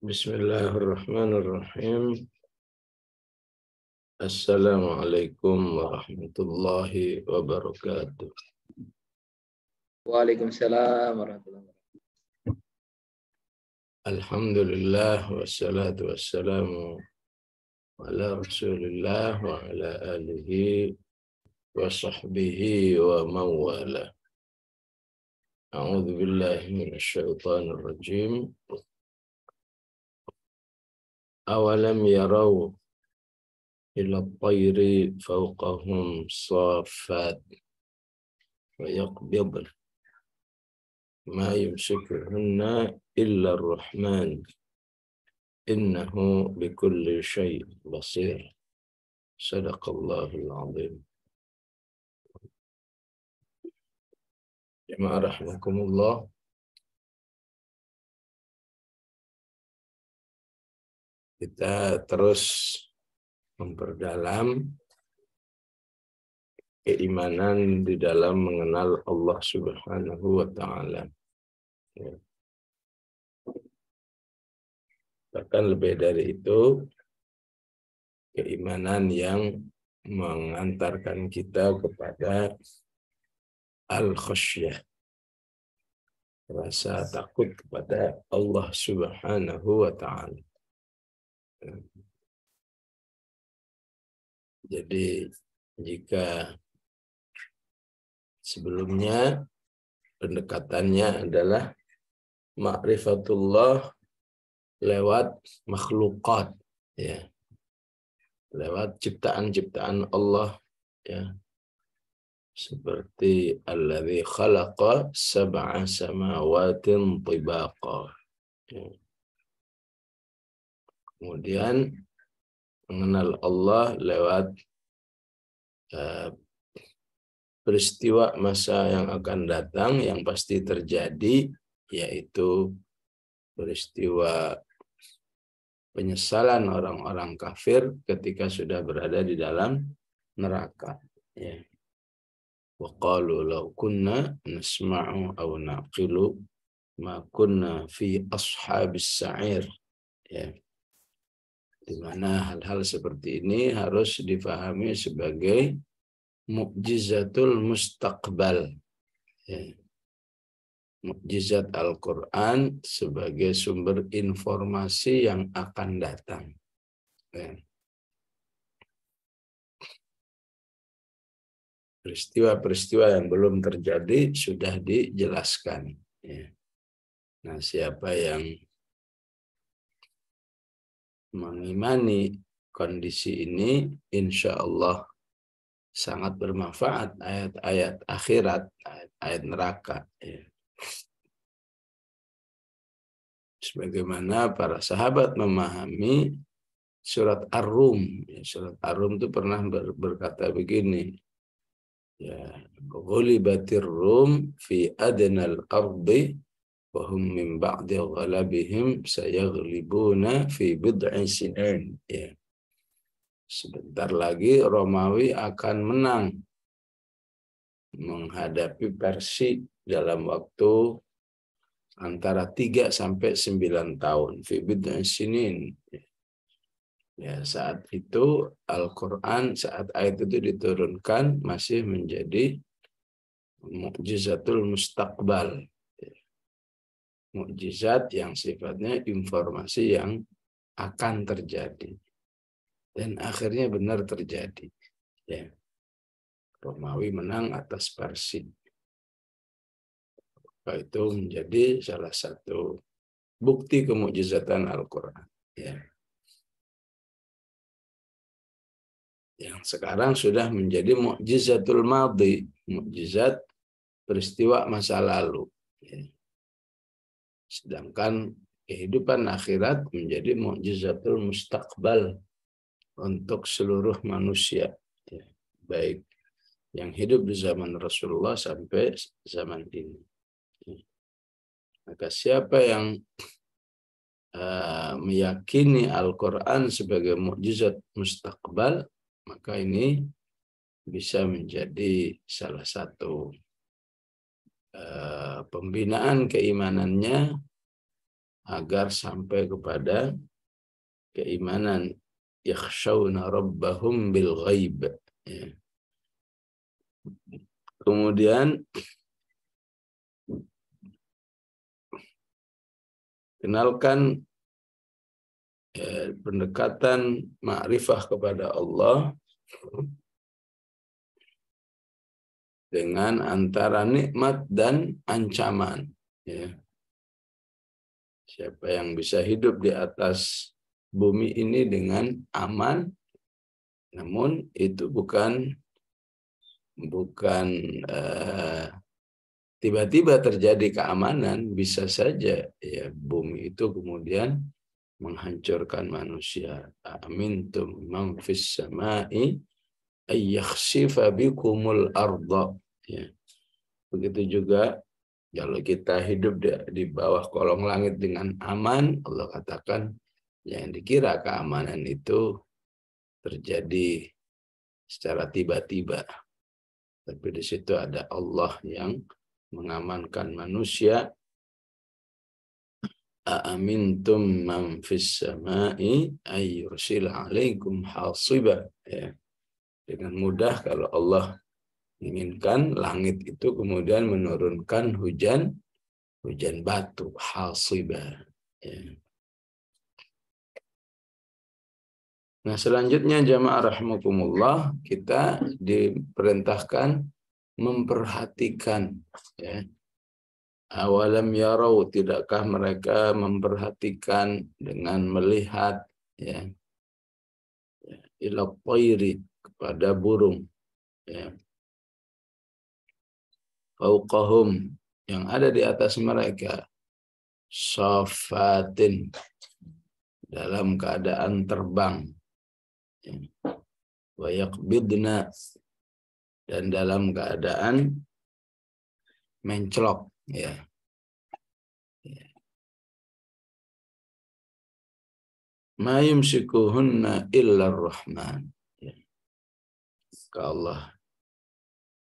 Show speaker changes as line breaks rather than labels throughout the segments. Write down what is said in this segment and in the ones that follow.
Bismillahirrahmanirrahim. Assalamualaikum warahmatullahi wabarakatuh.
Waalaikumsalam warahmatullahi wabarakatuh.
Alhamdulillah wassalatu wassalamu ala Rasulillah wa ala alihi wa sahbihi wa mawala. A'udzu billahi minasy syaithanir rajim. Awalam yarau ila at-tayri fawqahum saffat wa yaqbidna ma yumsikuhunna illa ar-rahman innahu bikulli syai'in basir. Sadaqallahul azim. Jamaah rahimakumullah. Kita terus memperdalam keimanan di dalam mengenal Allah Subhanahu wa taala. Bahkan lebih dari itu, keimanan yang mengantarkan kita kepada al-khasyah, rasa takut kepada Allah Subhanahu wa taala. Jadi jika sebelumnya pendekatannya adalah ma'rifatullah lewat makhlukat, ya, lewat ciptaan-ciptaan Allah, ya, seperti alladzi khalaqa sab'a samawatin tibaqa. Ya. Kemudian mengenal Allah lewat peristiwa masa yang akan datang yang pasti terjadi, yaitu peristiwa penyesalan orang-orang kafir ketika sudah berada di dalam neraka. Ya. Wa qalu law kunna nasma'u aw naqilu ma kunna fi ashabis sa'ir. Ya. Di mana hal-hal seperti ini harus difahami sebagai mukjizatul mustaqbal. Ya. Mukjizat Al-Quran sebagai sumber informasi yang akan datang. Ya. Peristiwa-peristiwa yang belum terjadi sudah dijelaskan. Ya. Nah, siapa yang mengimani kondisi ini, insya Allah sangat bermanfaat ayat-ayat akhirat, ayat-ayat neraka. Ya. Sebagaimana para sahabat memahami surat Ar-Rum. Ya, surat Ar-Rum itu pernah berkata begini, ya, ghulibatir Rum fi adnal ardi wa hum min ba'di ghalabihim sayaghlibuna fi bid'i sinin. Ya. Sebentar lagi Romawi akan menang menghadapi Persia dalam waktu antara 3 sampai 9 tahun. Fi bid'i sinin. Ya, saat itu Al-Quran, saat ayat itu diturunkan, masih menjadi mukjizatul mustaqbal. Mukjizat yang sifatnya informasi yang akan terjadi. Dan akhirnya benar terjadi. Ya. Romawi menang atas Persia. Itu menjadi salah satu bukti kemukjizatan Al-Quran. Ya. Yang sekarang sudah menjadi mukjizatul madhi, mukjizat peristiwa masa lalu. Ya. Sedangkan kehidupan akhirat menjadi mukjizatul mustaqbal untuk seluruh manusia, ya, baik yang hidup di zaman Rasulullah sampai zaman ini. Ya. Maka siapa yang meyakini Al-Quran sebagai mukjizat mustaqbal, maka ini bisa menjadi salah satu pembinaan keimanannya agar sampai kepada keimanan, yakhshawna rabbahum bil ghaib. Ya. Kemudian kenalkan pendekatan ma'rifah kepada Allah dengan antara nikmat dan ancaman. Ya. Siapa yang bisa hidup di atas bumi ini dengan aman, namun itu bukan tiba-tiba terjadi keamanan, bisa saja ya bumi itu kemudian menghancurkan manusia. Amintum man fis samai ay yakhsifa bikumul arda. Ya. Begitu juga kalau kita hidup di bawah kolong langit dengan aman, Allah katakan yang dikira keamanan itu terjadi secara tiba-tiba. Tapi di situ ada Allah yang mengamankan manusia. Aamintum man fis samai ay yursil alaikum hasiba. Ya. Dengan mudah kalau Allah inginkan langit itu kemudian menurunkan hujan batu, hasibah. Ya. Nah, selanjutnya jamaah rahimakumullah, kita diperintahkan memperhatikan. Ya. Awalam yarau, tidakkah mereka memperhatikan dengan melihat ya, ila tayri, kepada burung. Ya. Fauqahum, yang ada di atas mereka, safatin, dalam keadaan terbang, wa yaqbidna, dan dalam keadaan mencelok, ya. Ma yumsikuhunna illa ar-Rahman. Ya. Allah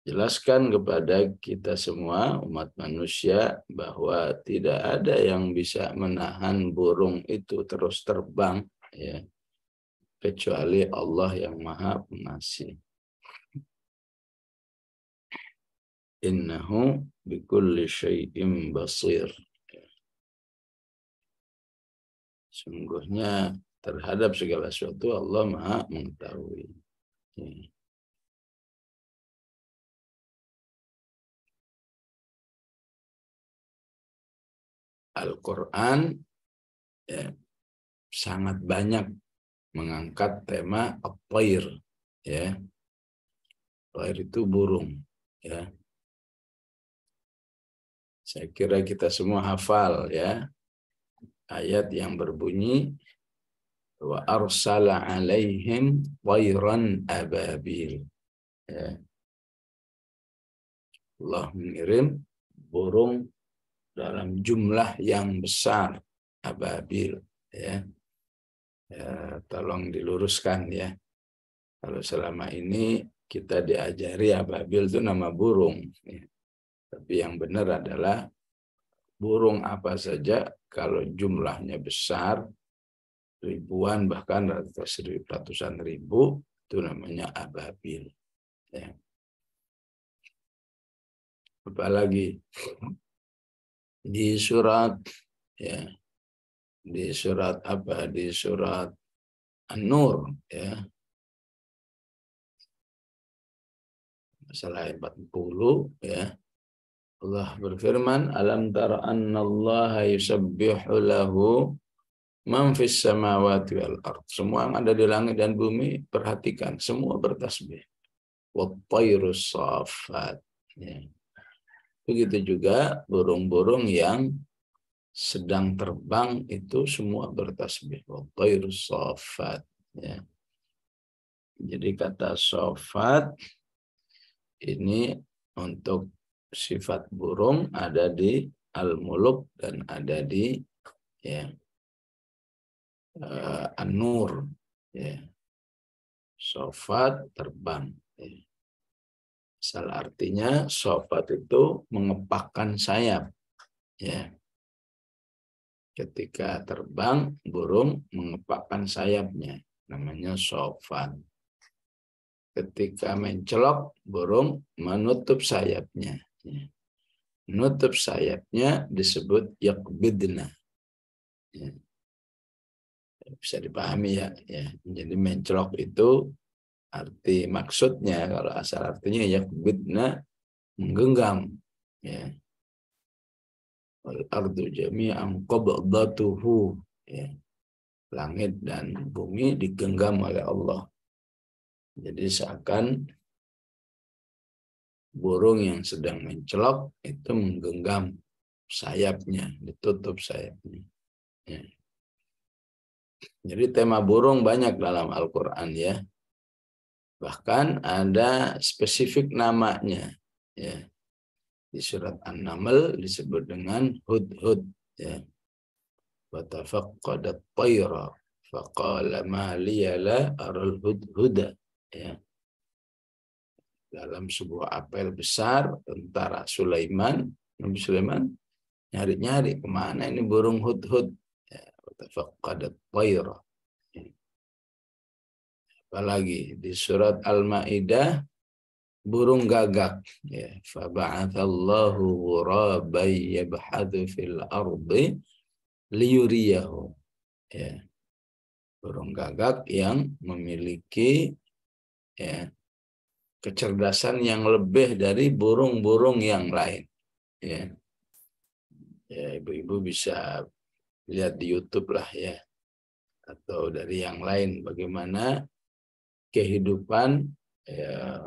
jelaskan kepada kita semua umat manusia bahwa tidak ada yang bisa menahan burung itu terus terbang, ya, kecuali Allah yang Maha Pengasih. Innahu bikulli syai'in basir. Sungguhnya terhadap segala sesuatu Allah Maha mengetahui. Ya. Al-Quran ya, sangat banyak mengangkat tema at-tayr, ya. Tayr itu burung, ya. Saya kira kita semua hafal ya ayat yang berbunyi wa arsala alaihim tayran ababil. Ya. Allah mengirim burung dalam jumlah yang besar, ababil, ya. Ya, tolong diluruskan ya. Kalau selama ini kita diajari ababil itu nama burung, ya. Tapi yang benar adalah burung apa saja kalau jumlahnya besar, ribuan bahkan ratusan ribu, itu namanya ababil. Ya. Apalagi di surat ya, di surat apa, di surat An-Nur ya, masalah 40 ya, Allah berfirman, alam tara annallaha yusabbihu lahu man fis samawati wal ard. Semua yang ada di langit dan bumi, perhatikan, semua bertasbih. Wat tayrus saffat. Ya. Begitu juga burung-burung yang sedang terbang itu semua bertasbih. Wat tayrus saffat. Ya. Jadi kata saffat ini untuk sifat burung ada di Al-Muluk dan ada di ya, An-Nur, ya. Sofat terbang, ya. Asal artinya sofat itu mengepakkan sayap, ya. Ketika terbang, burung mengepakkan sayapnya, namanya sofan. Ketika mencelok, burung menutup sayapnya. Menutup sayapnya disebut yakbidna. Bisa dipahami ya. Jadi mencelok itu arti maksudnya, kalau asal artinya yakbidna, menggenggam. Ya. Al-ardu jami'an qabdatuhu. Ya. Langit dan bumi digenggam oleh Allah. Jadi seakan burung yang sedang mencelok itu menggenggam sayapnya, ditutup sayapnya. Ya. Jadi tema burung banyak dalam Al-Quran ya. Bahkan ada spesifik namanya. Ya. Di surat An-Naml disebut dengan hudhud. Ya. وَتَفَقَّدَ الطَّيْرَ فَقَالَ مَا لِيَ لَا أَرَى الْهُدْهُدَ. Ya. Dalam sebuah apel besar, tentara Sulaiman, Nabi Sulaiman nyari-nyari kemana ini burung hudhud. Ya. وَتَفَقَّدَ الطَّيْرَ. Apalagi di surat Al-Maidah burung gagak, ya, faba'atsallahu ghuraban yabhathu fil ardi liyuriyahu, ya, burung gagak yang memiliki, ya, kecerdasan yang lebih dari burung-burung yang lain, ya. Ya, ibu-ibu bisa lihat di YouTube lah ya, atau dari yang lain bagaimana kehidupan, ya,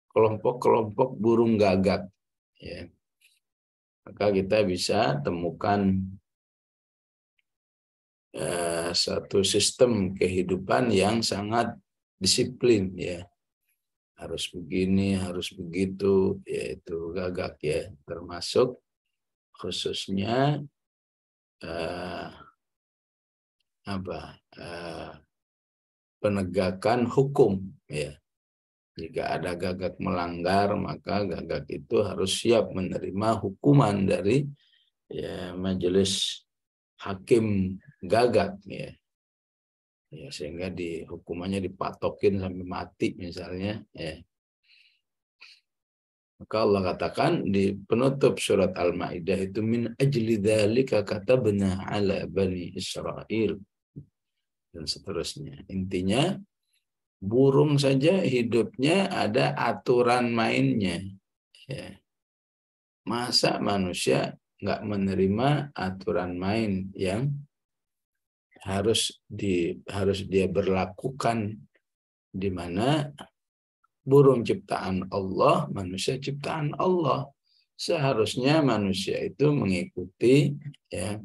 kelompok-kelompok burung gagak, ya. Maka kita bisa temukan satu sistem kehidupan yang sangat disiplin ya. Harus begini, harus begitu, yaitu gagak ya. Termasuk khususnya penegakan hukum ya. Jika ada gagak melanggar, maka gagak itu harus siap menerima hukuman dari, ya, majelis hakim gagak ya. Ya, sehingga hukumannya dipatokin sampai mati misalnya ya. Maka Allah katakan di penutup surat Al-Maidah itu, min ajli dzalika katabna ala bani Israil, dan seterusnya. Intinya burung saja hidupnya ada aturan mainnya ya. Masa manusia nggak menerima aturan main yang harus dia berlakukan, di mana burung ciptaan Allah, manusia ciptaan Allah. Seharusnya manusia itu mengikuti ya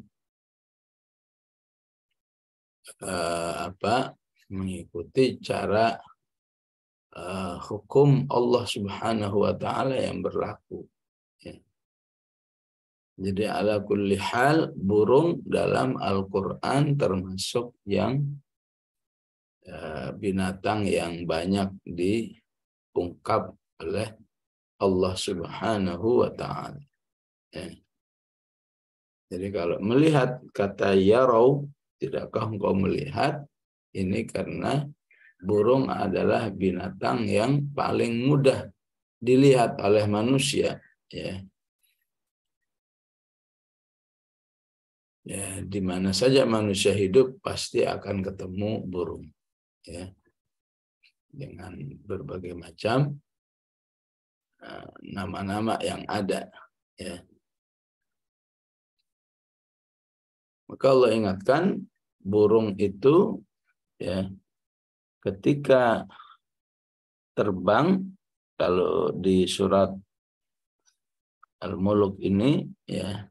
mengikuti cara hukum Allah Subhanahu wa taala yang berlaku. Ya. Jadi ala kulli hal burung dalam Al-Qur'an termasuk yang binatang yang banyak diungkap oleh Allah Subhanahu wa taala. Ya. Jadi kalau melihat kata yarau, tidakkah engkau melihat, ini karena burung adalah binatang yang paling mudah dilihat oleh manusia ya. Ya, di mana saja manusia hidup pasti akan ketemu burung ya, dengan berbagai macam nama-nama yang ada ya. Maka Allah ingatkan burung itu ya ketika terbang, kalau di surat Al-Mulk ini ya,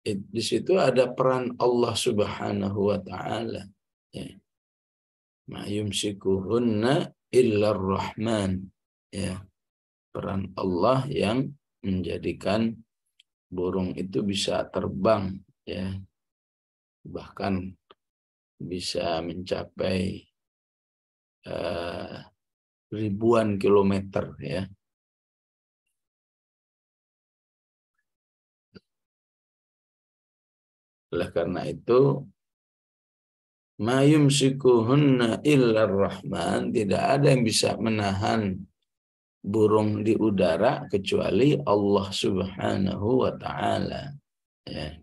di situ ada peran Allah Subhanahu wa taala ya. Ma yumsikuhunna illa ar-Rahman ya. Peran Allah yang menjadikan burung itu bisa terbang ya, bahkan bisa mencapai ribuan kilometer ya. Oleh karena itu, ma yumsikuhunna illar rahman, tidak ada yang bisa menahan burung di udara kecuali Allah Subhanahu wa taala. Ya.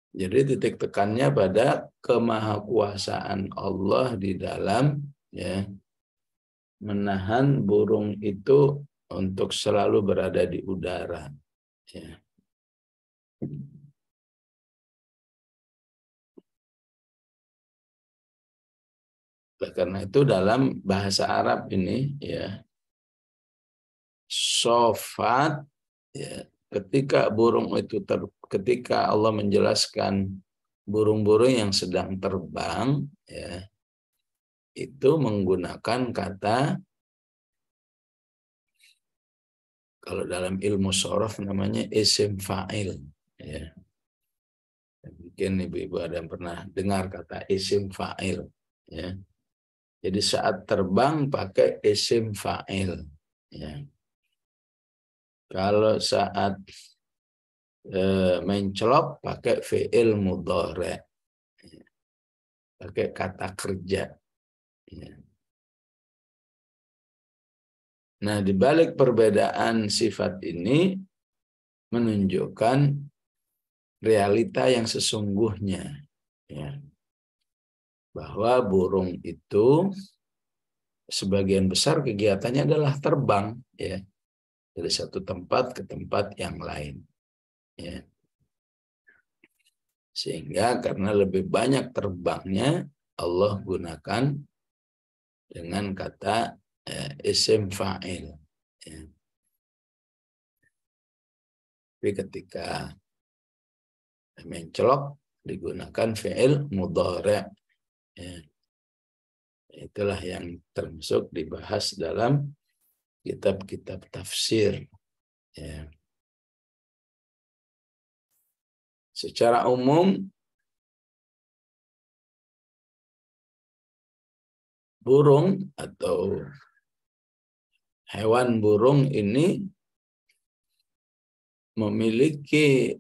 Jadi titik tekannya pada kemahakuasaan Allah di dalam ya menahan burung itu untuk selalu berada di udara. Ya. Karena itu dalam bahasa Arab ini ya sofat ya, ketika burung itu ketika Allah menjelaskan burung-burung yang sedang terbang ya itu menggunakan kata, kalau dalam ilmu shorof namanya isim fa'il ya. Mungkin ibu-ibu ada yang pernah dengar kata isim fa'il ya. Jadi saat terbang pakai isim fa'il ya. Kalau saat mencelok pakai fi'il mudhari, pakai kata kerja. Nah, di balik perbedaan sifat ini menunjukkan realita yang sesungguhnya, ya. Bahwa burung itu sebagian besar kegiatannya adalah terbang, ya, dari satu tempat ke tempat yang lain. Ya. Sehingga karena lebih banyak terbangnya, Allah gunakan dengan kata isim fa'il. Ya. Tapi ketika mencelok digunakan fi'il mudhari. Ya. Itulah yang termasuk dibahas dalam kitab-kitab tafsir. Ya. Secara umum, burung atau hewan burung ini memiliki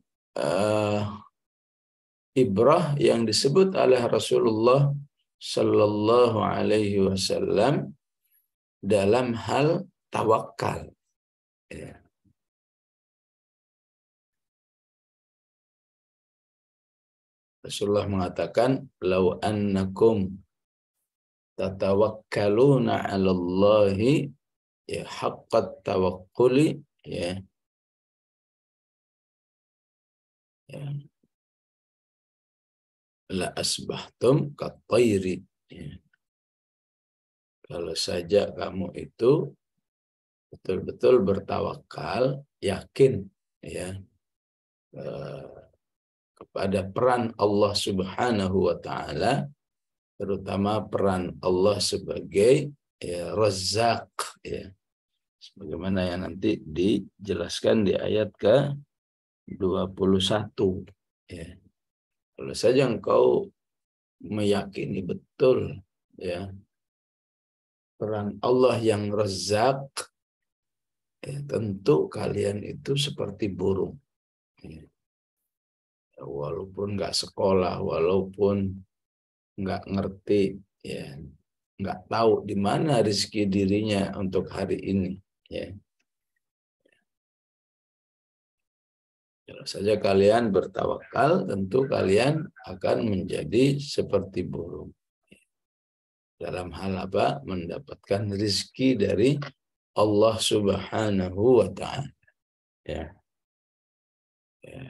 ibrah yang disebut oleh Rasulullah Sallallahu Alaihi Wasallam dalam hal tawakal. Ya. Rasulullah mengatakan, "Lau annakum tatawakkaluna 'ala Allahi ya haqqat tawakkuli ya." Ya. La asbahtum kattairi. Ya. Kalau saja kamu itu betul-betul bertawakal, yakin ya kepada peran Allah Subhanahu wa taala, terutama peran Allah sebagai ya, Razzaq ya. Sebagaimana yang nanti dijelaskan di ayat ke-21 ya. Kalau saja engkau meyakini betul ya peran Allah yang Razzaq, ya, tentu kalian itu seperti burung. Ya. Walaupun nggak sekolah, walaupun nggak ngerti, ya, nggak tahu di mana rezeki dirinya untuk hari ini. Ya. Kalau saja kalian bertawakal, tentu kalian akan menjadi seperti burung. Dalam hal apa? Mendapatkan rezeki dari Allah Subhanahu wa ta'ala. Ya. Ya.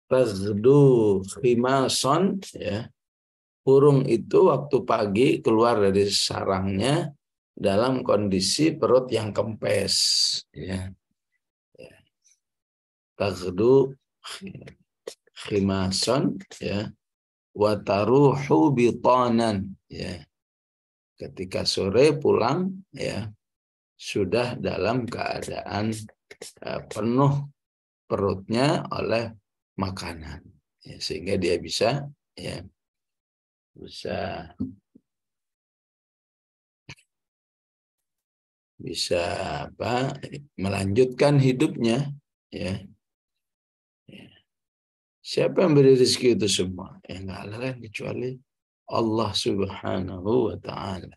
Tazdu khimason, ya. Burung itu waktu pagi keluar dari sarangnya dalam kondisi perut yang kempes, ya. Ya. Tazdu khimason, ya. Wa taruhu bitanan, ya. Ketika sore pulang, ya, sudah dalam keadaan penuh perutnya oleh makanan, ya, sehingga dia bisa ya bisa bisa apa melanjutkan hidupnya, ya. Siapa yang beri rezeki itu semua? Ya nggak ada lain kecuali Allah Subhanahu wa Ta'ala.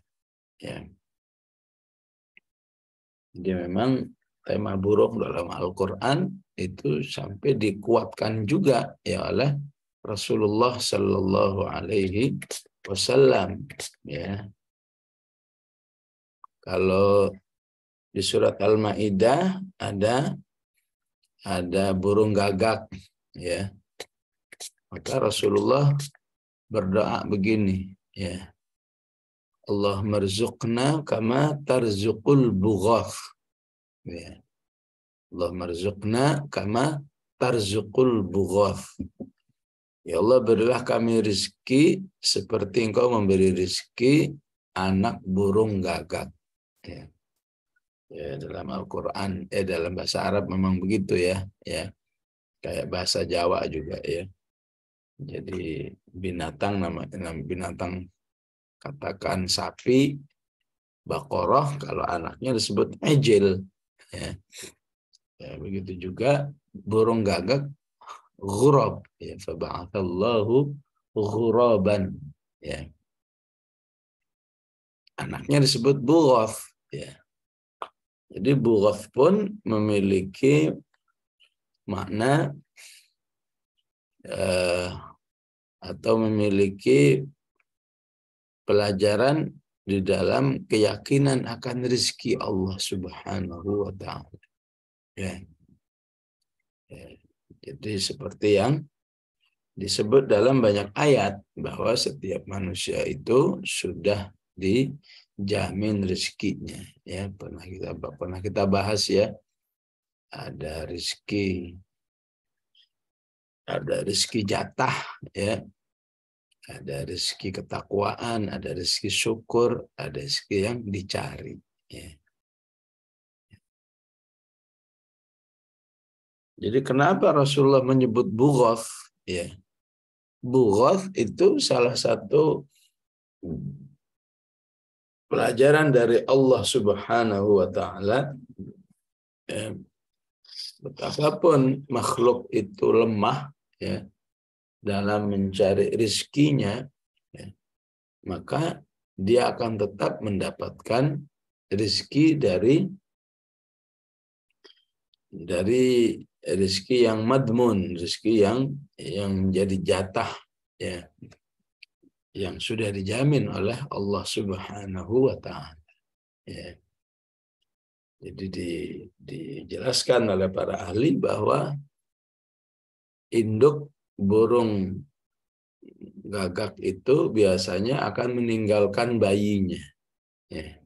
Ya. Jadi memang tema burung dalam Al-Quran itu sampai dikuatkan juga ya oleh Rasulullah Sallallahu Alaihi Wasallam. Ya, kalau di surat Al-Maidah ada burung gagak, ya. Maka Rasulullah berdoa begini, ya. Allah marzuqna kama tarzuqul bughath. Ya. Allah marzuqna kama tarzuqul bughath. Ya Allah, berilah kami rezeki seperti Engkau memberi rezeki anak burung gagak. Ya. Ya, dalam Al-Quran, dalam bahasa Arab memang begitu ya. Ya, kayak bahasa Jawa juga ya. Jadi binatang binatang katakan sapi, Baqarah, kalau anaknya disebut ejil. Ya. Ya, begitu juga burung gagak, ghurab. Ya, faba'athallahu ghuraban. Ya. Anaknya disebut bughath. Ya. Jadi bughath pun memiliki makna atau memiliki pelajaran di dalam keyakinan akan rezeki Allah Subhanahu wa Ta'ala. Ya. Ya. Jadi seperti yang disebut dalam banyak ayat bahwa setiap manusia itu sudah dijamin rezekinya. Ya, pernah kita bahas ya. Ada rezeki jatah, ya. Ada rezeki ketakwaan, ada rezeki syukur, ada rezeki yang dicari. Ya. Jadi kenapa Rasulullah menyebut bughath? Ya. Bughath itu salah satu pelajaran dari Allah Subhanahu wa Ta'ala. Ya. Betapapun makhluk itu lemah, ya, dalam mencari rezekinya, ya, maka dia akan tetap mendapatkan rezeki dari rezeki yang madmun, rezeki yang menjadi jatah, ya, yang sudah dijamin oleh Allah Subhanahu wa Ta'ala. Ya. Jadi dijelaskan oleh para ahli bahwa induk burung gagak itu biasanya akan meninggalkan bayinya. Ya,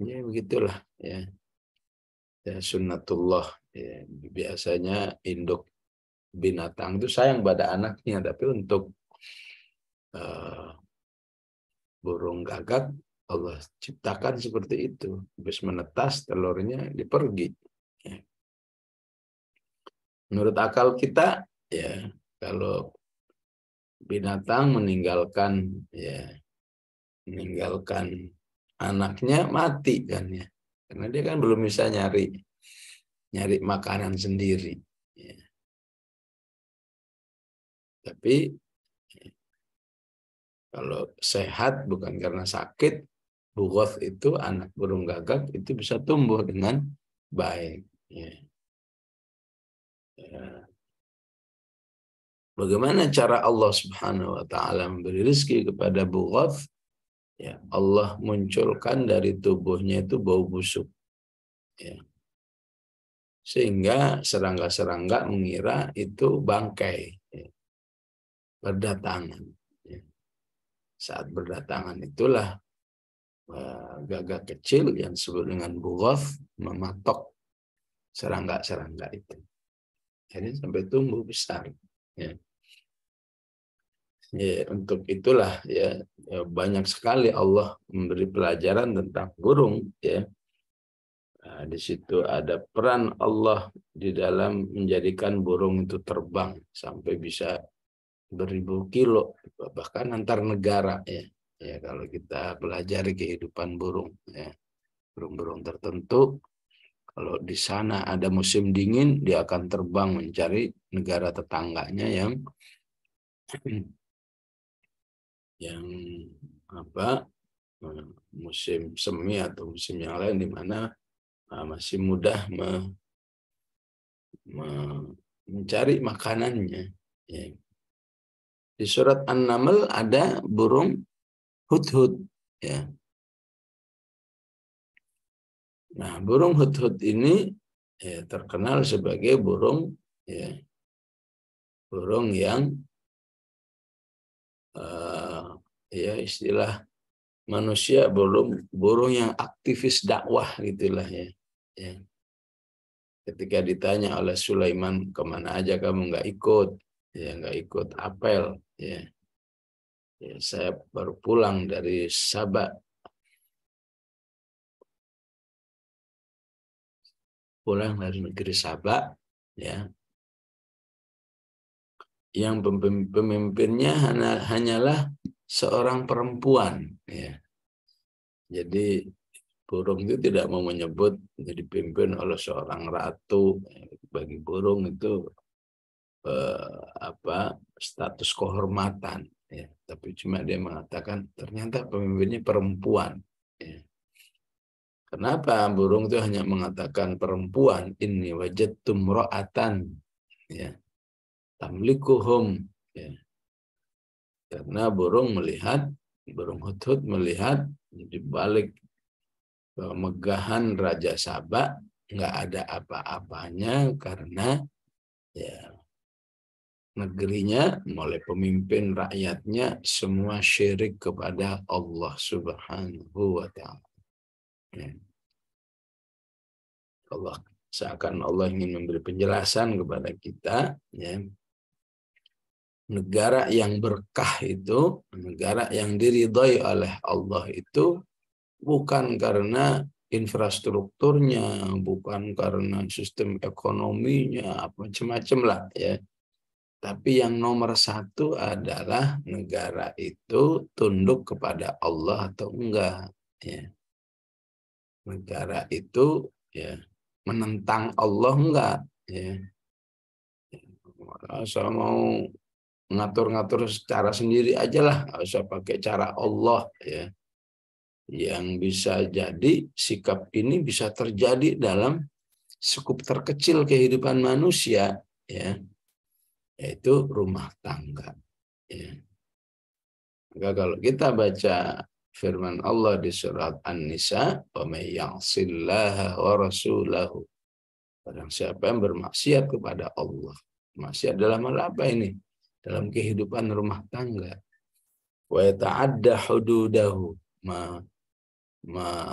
ya begitulah ya. Ya, sunnatullah. Ya, biasanya induk binatang itu sayang pada anaknya, tapi untuk burung gagak Allah ciptakan seperti itu. Habis menetas telurnya dipergi. Ya. Menurut akal kita, ya, kalau binatang meninggalkan anaknya mati kan ya, karena dia kan belum bisa nyari makanan sendiri. Ya. Tapi kalau sehat bukan karena sakit, bughath itu anak burung gagak itu bisa tumbuh dengan baik. Ya. Ya. Bagaimana cara Allah Subhanahu wa Ta'ala memberi rezeki kepada bughath? Ya, Allah munculkan dari tubuhnya itu bau busuk. Ya. Sehingga serangga-serangga mengira itu bangkai. Ya. Berdatangan. Ya. Saat berdatangan itulah gagak kecil yang disebut dengan bughath mematok serangga-serangga itu. Jadi sampai tumbuh besar. Ya. Ya, untuk itulah ya, banyak sekali Allah memberi pelajaran tentang burung, ya. Nah, di situ ada peran Allah di dalam menjadikan burung itu terbang sampai bisa beribu kilo, bahkan antar negara, ya. Ya, kalau kita pelajari kehidupan burung, ya. Burung-burung tertentu, kalau di sana ada musim dingin, dia akan terbang mencari negara tetangganya yang apa, musim semi atau musim yang lain di mana masih mudah mencari makanannya. Ya. Di surat An-Naml ada burung hudhud. Ya. Nah, burung hudhud ini terkenal sebagai burung burung yang istilah manusia, burung yang aktivis dakwah gitulah ya. Ketika ditanya oleh Sulaiman, kemana aja kamu nggak ikut? Ya, nggak ikut apel. Ya. Saya baru pulang dari Sabah. Pulang dari negeri Sabah, ya. Yang pemimpinnya hanyalah seorang perempuan. Ya. Jadi burung itu tidak mau menyebut dipimpin oleh seorang ratu. Bagi burung itu status kehormatan, ya. Tapi cuma dia mengatakan ternyata pemimpinnya perempuan. Ya. Kenapa burung itu hanya mengatakan perempuan? Inni wajadtum ra'atan, ya, tamlikuhum, ya. Karena burung hudhud melihat di balik kemegahan Raja Sabah nggak ada apa-apanya, karena ya negerinya mulai pemimpin rakyatnya semua syirik kepada Allah Subhanahu wa Ta'ala. Ya. Seakan Allah ingin memberi penjelasan kepada kita, ya. Negara yang berkah itu, negara yang diridhai oleh Allah itu bukan karena infrastrukturnya, bukan karena sistem ekonominya, macam-macam lah, ya. Tapi yang nomor satu adalah negara itu tunduk kepada Allah atau enggak. Ya. Negara itu ya menentang Allah enggak. Ya. Saya mau ngatur-ngatur secara sendiri aja lah, nggak usah pakai cara Allah. Ya. Yang bisa jadi sikap ini bisa terjadi dalam skup terkecil kehidupan manusia, ya, yaitu rumah tangga. Ya. Maka kalau kita baca firman Allah di surat An-Nisa, "Wa may ya'sillaha wa rasulahu." Barang siapa yang bermaksiat kepada Allah. Maksiat dalam hal apa ini? Dalam kehidupan rumah tangga. Wa yata'adda hududahu.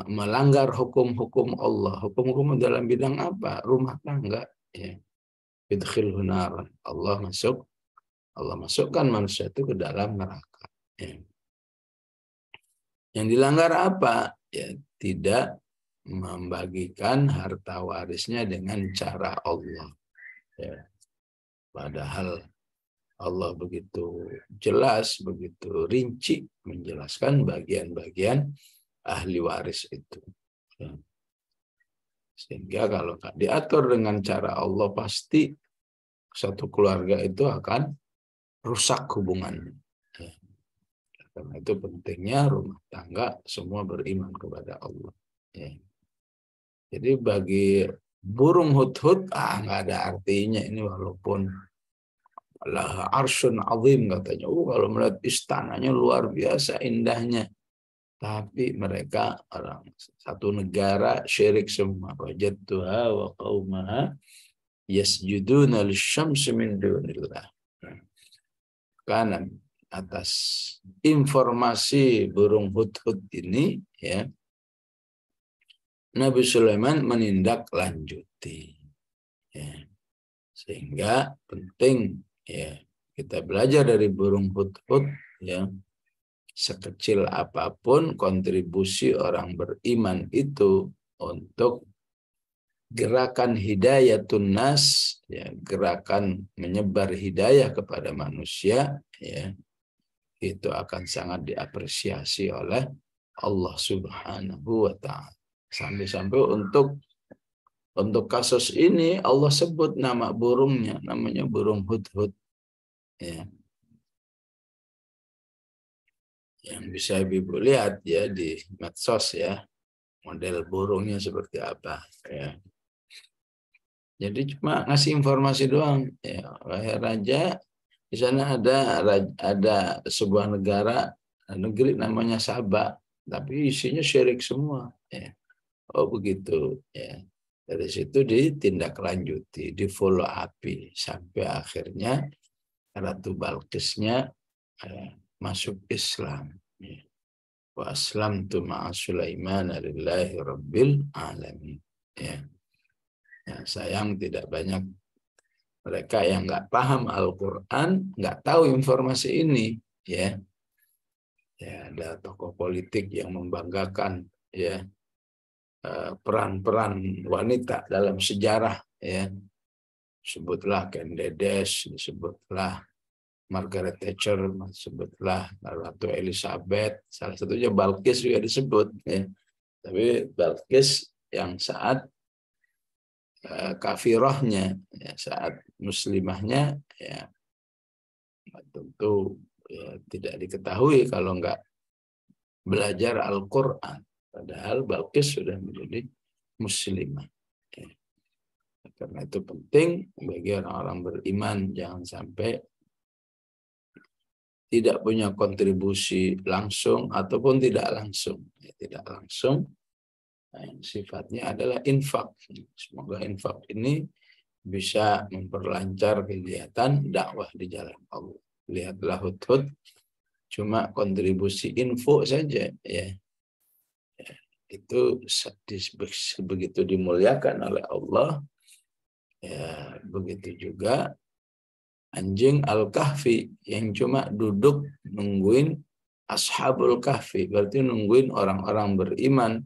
Melanggar hukum-hukum Allah. Hukum-hukum dalam bidang apa? Rumah tangga. Ya. Idkhilhu naran. Allah masukkan manusia itu ke dalam neraka. Ya. Yang dilanggar apa? Ya, tidak membagikan harta warisnya dengan cara Allah. Ya. Padahal Allah begitu jelas, begitu rinci menjelaskan bagian-bagian ahli waris itu. Ya. Sehingga kalau diatur dengan cara Allah, pasti satu keluarga itu akan rusak hubungannya. Ya. Karena itu pentingnya rumah tangga semua beriman kepada Allah. Ya. Jadi bagi burung hudhud, nggak ada artinya ini, walaupun lah arsyun azim katanya. Kalau melihat istananya luar biasa indahnya. Tapi mereka orang satu negara syirik semua. Wajadtuha wa qaumaha yasjuduna lisyamsi min dunillah. Karena atas informasi burung hudhud ini, ya, Nabi Sulaiman menindaklanjuti. Ya. Sehingga penting, ya, kita belajar dari burung hudhud, ya. Sekecil apapun kontribusi orang beriman itu untuk gerakan hidayatun nas, ya, gerakan menyebar hidayah kepada manusia, ya, itu akan sangat diapresiasi oleh Allah Subhanahu wa Ta'ala. Sampai-sampai untuk kasus ini Allah sebut nama burungnya, namanya burung hudhud. Ya. Yang bisa Ibu lihat ya di medsos ya, model burungnya seperti apa. Ya. Jadi cuma ngasih informasi doang. Ya, raja di sana ada sebuah negeri namanya Sabah, tapi isinya syirik semua. Ya. Oh begitu. Ya. Dari situ ditindaklanjuti, di follow up sampai akhirnya Ratu Balkisnya masuk Islam. Ya. Wa aslamtu ma'a Sulaiman lillahi rabbil alamin. Ya. Ya, sayang tidak banyak mereka yang nggak paham Al-Quran, nggak tahu informasi ini. Ya, ya ada tokoh politik yang membanggakan ya peran-peran wanita dalam sejarah. Ya, sebutlah Candace, disebutlah Margaret Thatcher, disebutlah Ratu Elizabeth, salah satunya Balkis juga disebut. Ya. Tapi Balkis yang saat kafirahnya, ya, saat muslimahnya, ya tentu ya, tidak diketahui kalau nggak belajar Al-Quran. Padahal Balkis sudah menjadi muslimah. Ya. Karena itu penting bagi orang-orang beriman jangan sampai tidak punya kontribusi langsung ataupun tidak langsung. Ya, tidak langsung. Nah, yang sifatnya adalah infak. Semoga infak ini bisa memperlancar kegiatan dakwah di jalan Allah. Lihatlah Hudhud cuma kontribusi info saja ya. Itu begitu dimuliakan oleh Allah. Ya, begitu juga anjing Al-Kahfi yang cuma duduk nungguin Ashabul Kahfi, berarti nungguin orang-orang beriman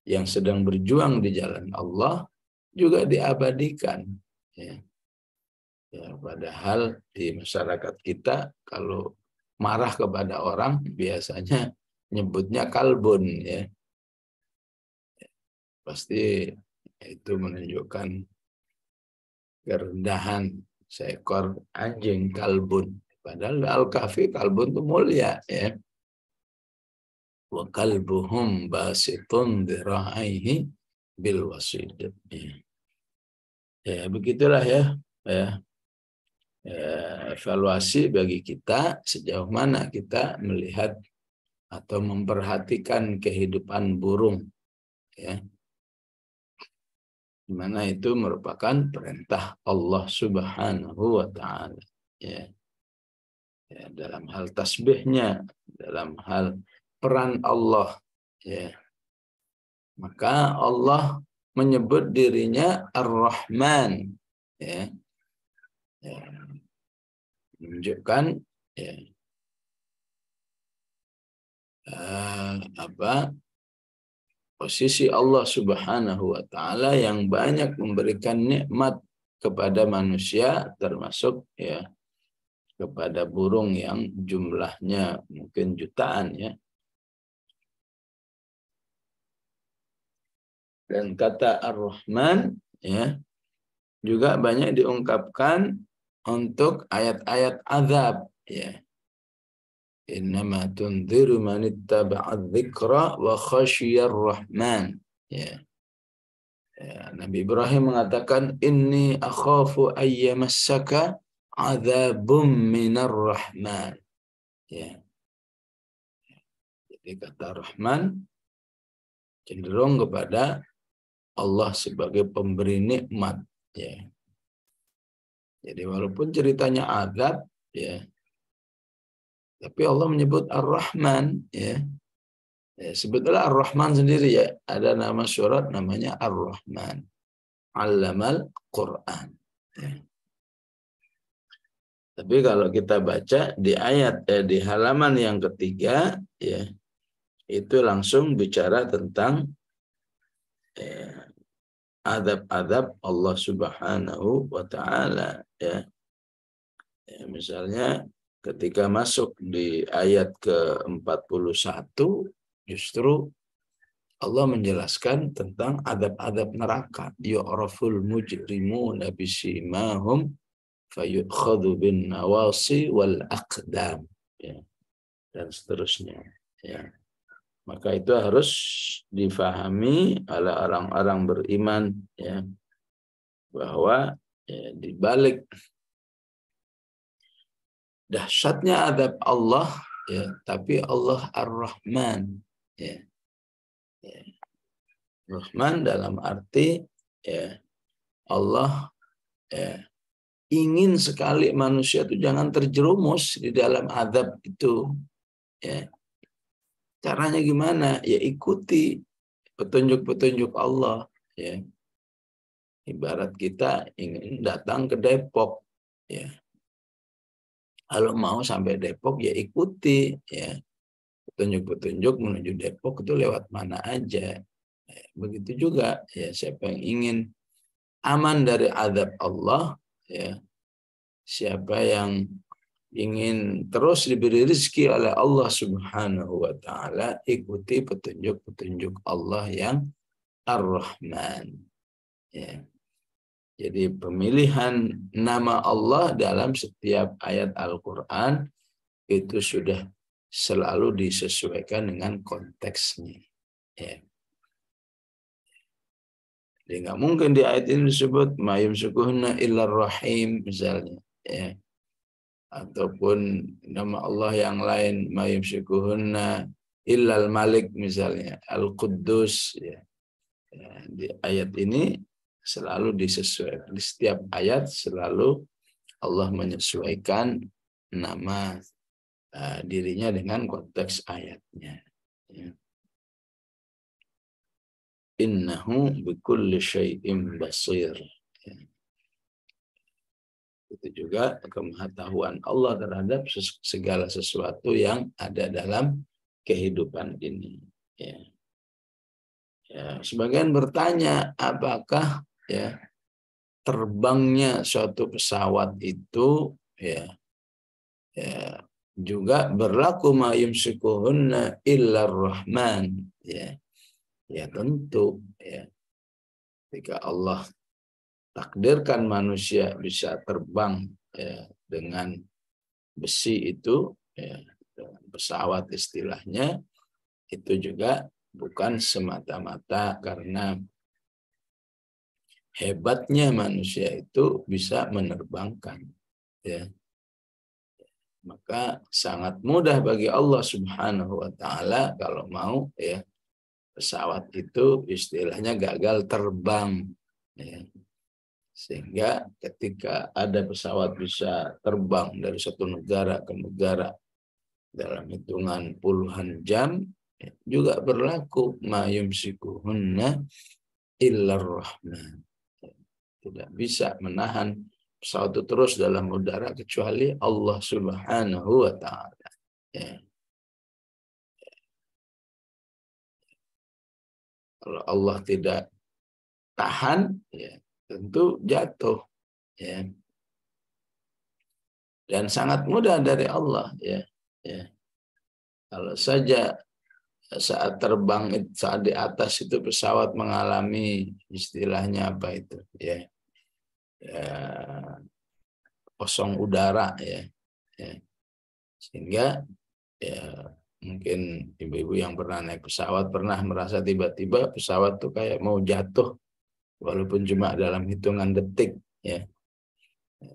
yang sedang berjuang di jalan Allah juga diabadikan. Ya. Ya, padahal di masyarakat kita kalau marah kepada orang biasanya nyebutnya kalbun ya. Pasti itu menunjukkan kerendahan seekor anjing kalbun. Padahal Al-Kahfi kalbun itu mulia ya. Wa kalbuhum basitun dhira'aihi bil wasid. Ya, begitulah ya. Ya. Evaluasi bagi kita sejauh mana kita melihat atau memperhatikan kehidupan burung ya, di mana itu merupakan perintah Allah Subhanahu wa taala ya. Ya, dalam hal tasbihnya, dalam hal peran Allah ya. Maka Allah menyebut dirinya Ar-Rahman ya. Ya, menunjukkan ya, posisi Allah Subhanahu wa taala yang banyak memberikan nikmat kepada manusia, termasuk ya kepada burung yang jumlahnya mungkin jutaan ya. Dan kata Ar-Rahman ya juga banyak diungkapkan untuk ayat-ayat azab ya. Innama tunziru man ittaba'adz dzikra wa khasyiyar rahman ya. Ya, Nabi Ibrahim mengatakan inni akhafu ayyamassaka adzabum minar rahman ya. Jadi kata Rahman cenderung kepada Allah sebagai pemberi nikmat ya. Jadi walaupun ceritanya azab ya, tapi Allah menyebut Ar-Rahman ya. Ya, sebetulnya Ar-Rahman sendiri ya, ada nama surat namanya Ar-Rahman. Allamal Quran. Ya. Tapi kalau kita baca di ayat di halaman yang ketiga ya, itu langsung bicara tentang adab-adab Allah Subhanahu wa taala ya. Ya, misalnya ketika masuk di ayat ke-41 justru Allah menjelaskan tentang adab-adab neraka. Yu'raful mujrimuna bisimahum fayu'khadhu bin nawasi wal aqdam. Ya, dan seterusnya. Ya. Maka itu harus difahami oleh orang-orang beriman, ya, bahwa ya, di balik dahsyatnya adab Allah, ya, tapi Allah Ar-Rahman, ya. Ya. Rahman dalam arti ya, Allah ya, ingin sekali manusia itu jangan terjerumus di dalam adab itu. Ya. Caranya gimana? Ya ikuti petunjuk-petunjuk Allah. Ya. Ibarat kita ingin datang ke Depok. Ya. Kalau mau sampai Depok ya ikuti. Ya. Petunjuk-petunjuk menuju Depok itu lewat mana aja. Ya. Begitu juga ya, siapa yang ingin aman dari azab Allah, ya, siapa yang ingin terus diberi rezeki oleh Allah Subhanahu wa taala, ikuti petunjuk-petunjuk Allah yang Ar-Rahman. Ya. Jadi pemilihan nama Allah dalam setiap ayat Al-Qur'an itu sudah selalu disesuaikan dengan konteksnya. Ya. Jadi nggak mungkin di ayat ini disebut mayum sukuhna illar rahim misalnya, ya. Ataupun nama Allah yang lain mayum sukuhna illal malik misalnya, al-quddus, ya. Ya, di ayat ini selalu disesuaikan, di setiap ayat selalu Allah menyesuaikan nama dirinya dengan konteks ayatnya. Ya. Innahu bikulli syai'in basir. Ya. Itu juga kemahatauan Allah terhadap segala sesuatu yang ada dalam kehidupan ini. Ya. Ya, sebagian bertanya, apakah ya terbangnya suatu pesawat itu ya, ya juga berlaku ma yumsikuhunna illar rahman, ya. Ya tentu ya. Ketika Allah takdirkan manusia bisa terbang ya, dengan besi itu, ya, dengan pesawat istilahnya, itu juga bukan semata-mata karena hebatnya manusia itu bisa menerbangkan. Ya. Maka sangat mudah bagi Allah Subhanahu wa taala kalau mau ya pesawat itu istilahnya gagal terbang. Ya. Sehingga ketika ada pesawat bisa terbang dari satu negara ke negara dalam hitungan puluhan jam, ya, juga berlaku ma yumsikuhunna illar rahman. Tidak bisa menahan pesawat itu terus dalam udara kecuali Allah Subhanahu wa taala. Ya. Kalau Allah tidak tahan, ya, tentu jatuh. Ya. Dan sangat mudah dari Allah. Ya. Ya. Kalau saja saat terbang, saat di atas itu pesawat mengalami istilahnya apa itu, ya, ya kosong udara, ya, ya. Sehingga ya mungkin ibu-ibu yang pernah naik pesawat pernah merasa tiba-tiba pesawat tuh kayak mau jatuh walaupun cuma dalam hitungan detik, ya,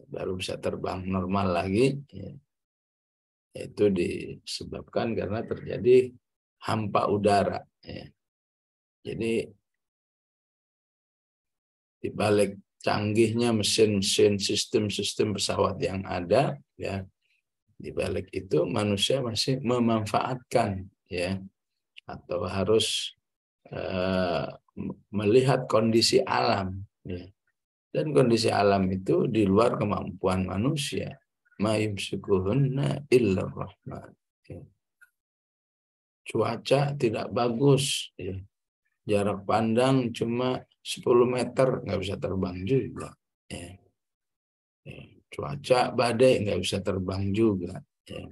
baru bisa terbang normal lagi, ya. Itu disebabkan karena terjadi hampa udara, ya. Jadi di balik canggihnya mesin-mesin sistem-sistem pesawat yang ada, ya, di balik itu manusia masih memanfaatkan, ya, atau harus melihat kondisi alam, ya. Dan kondisi alam itu di luar kemampuan manusia. Ma yumsikuhunna illa rahman. Ya. Cuaca tidak bagus, ya. Jarak pandang cuma 10 meter, nggak bisa terbang juga. Ya. Ya. Cuaca badai, nggak bisa terbang juga. Ya.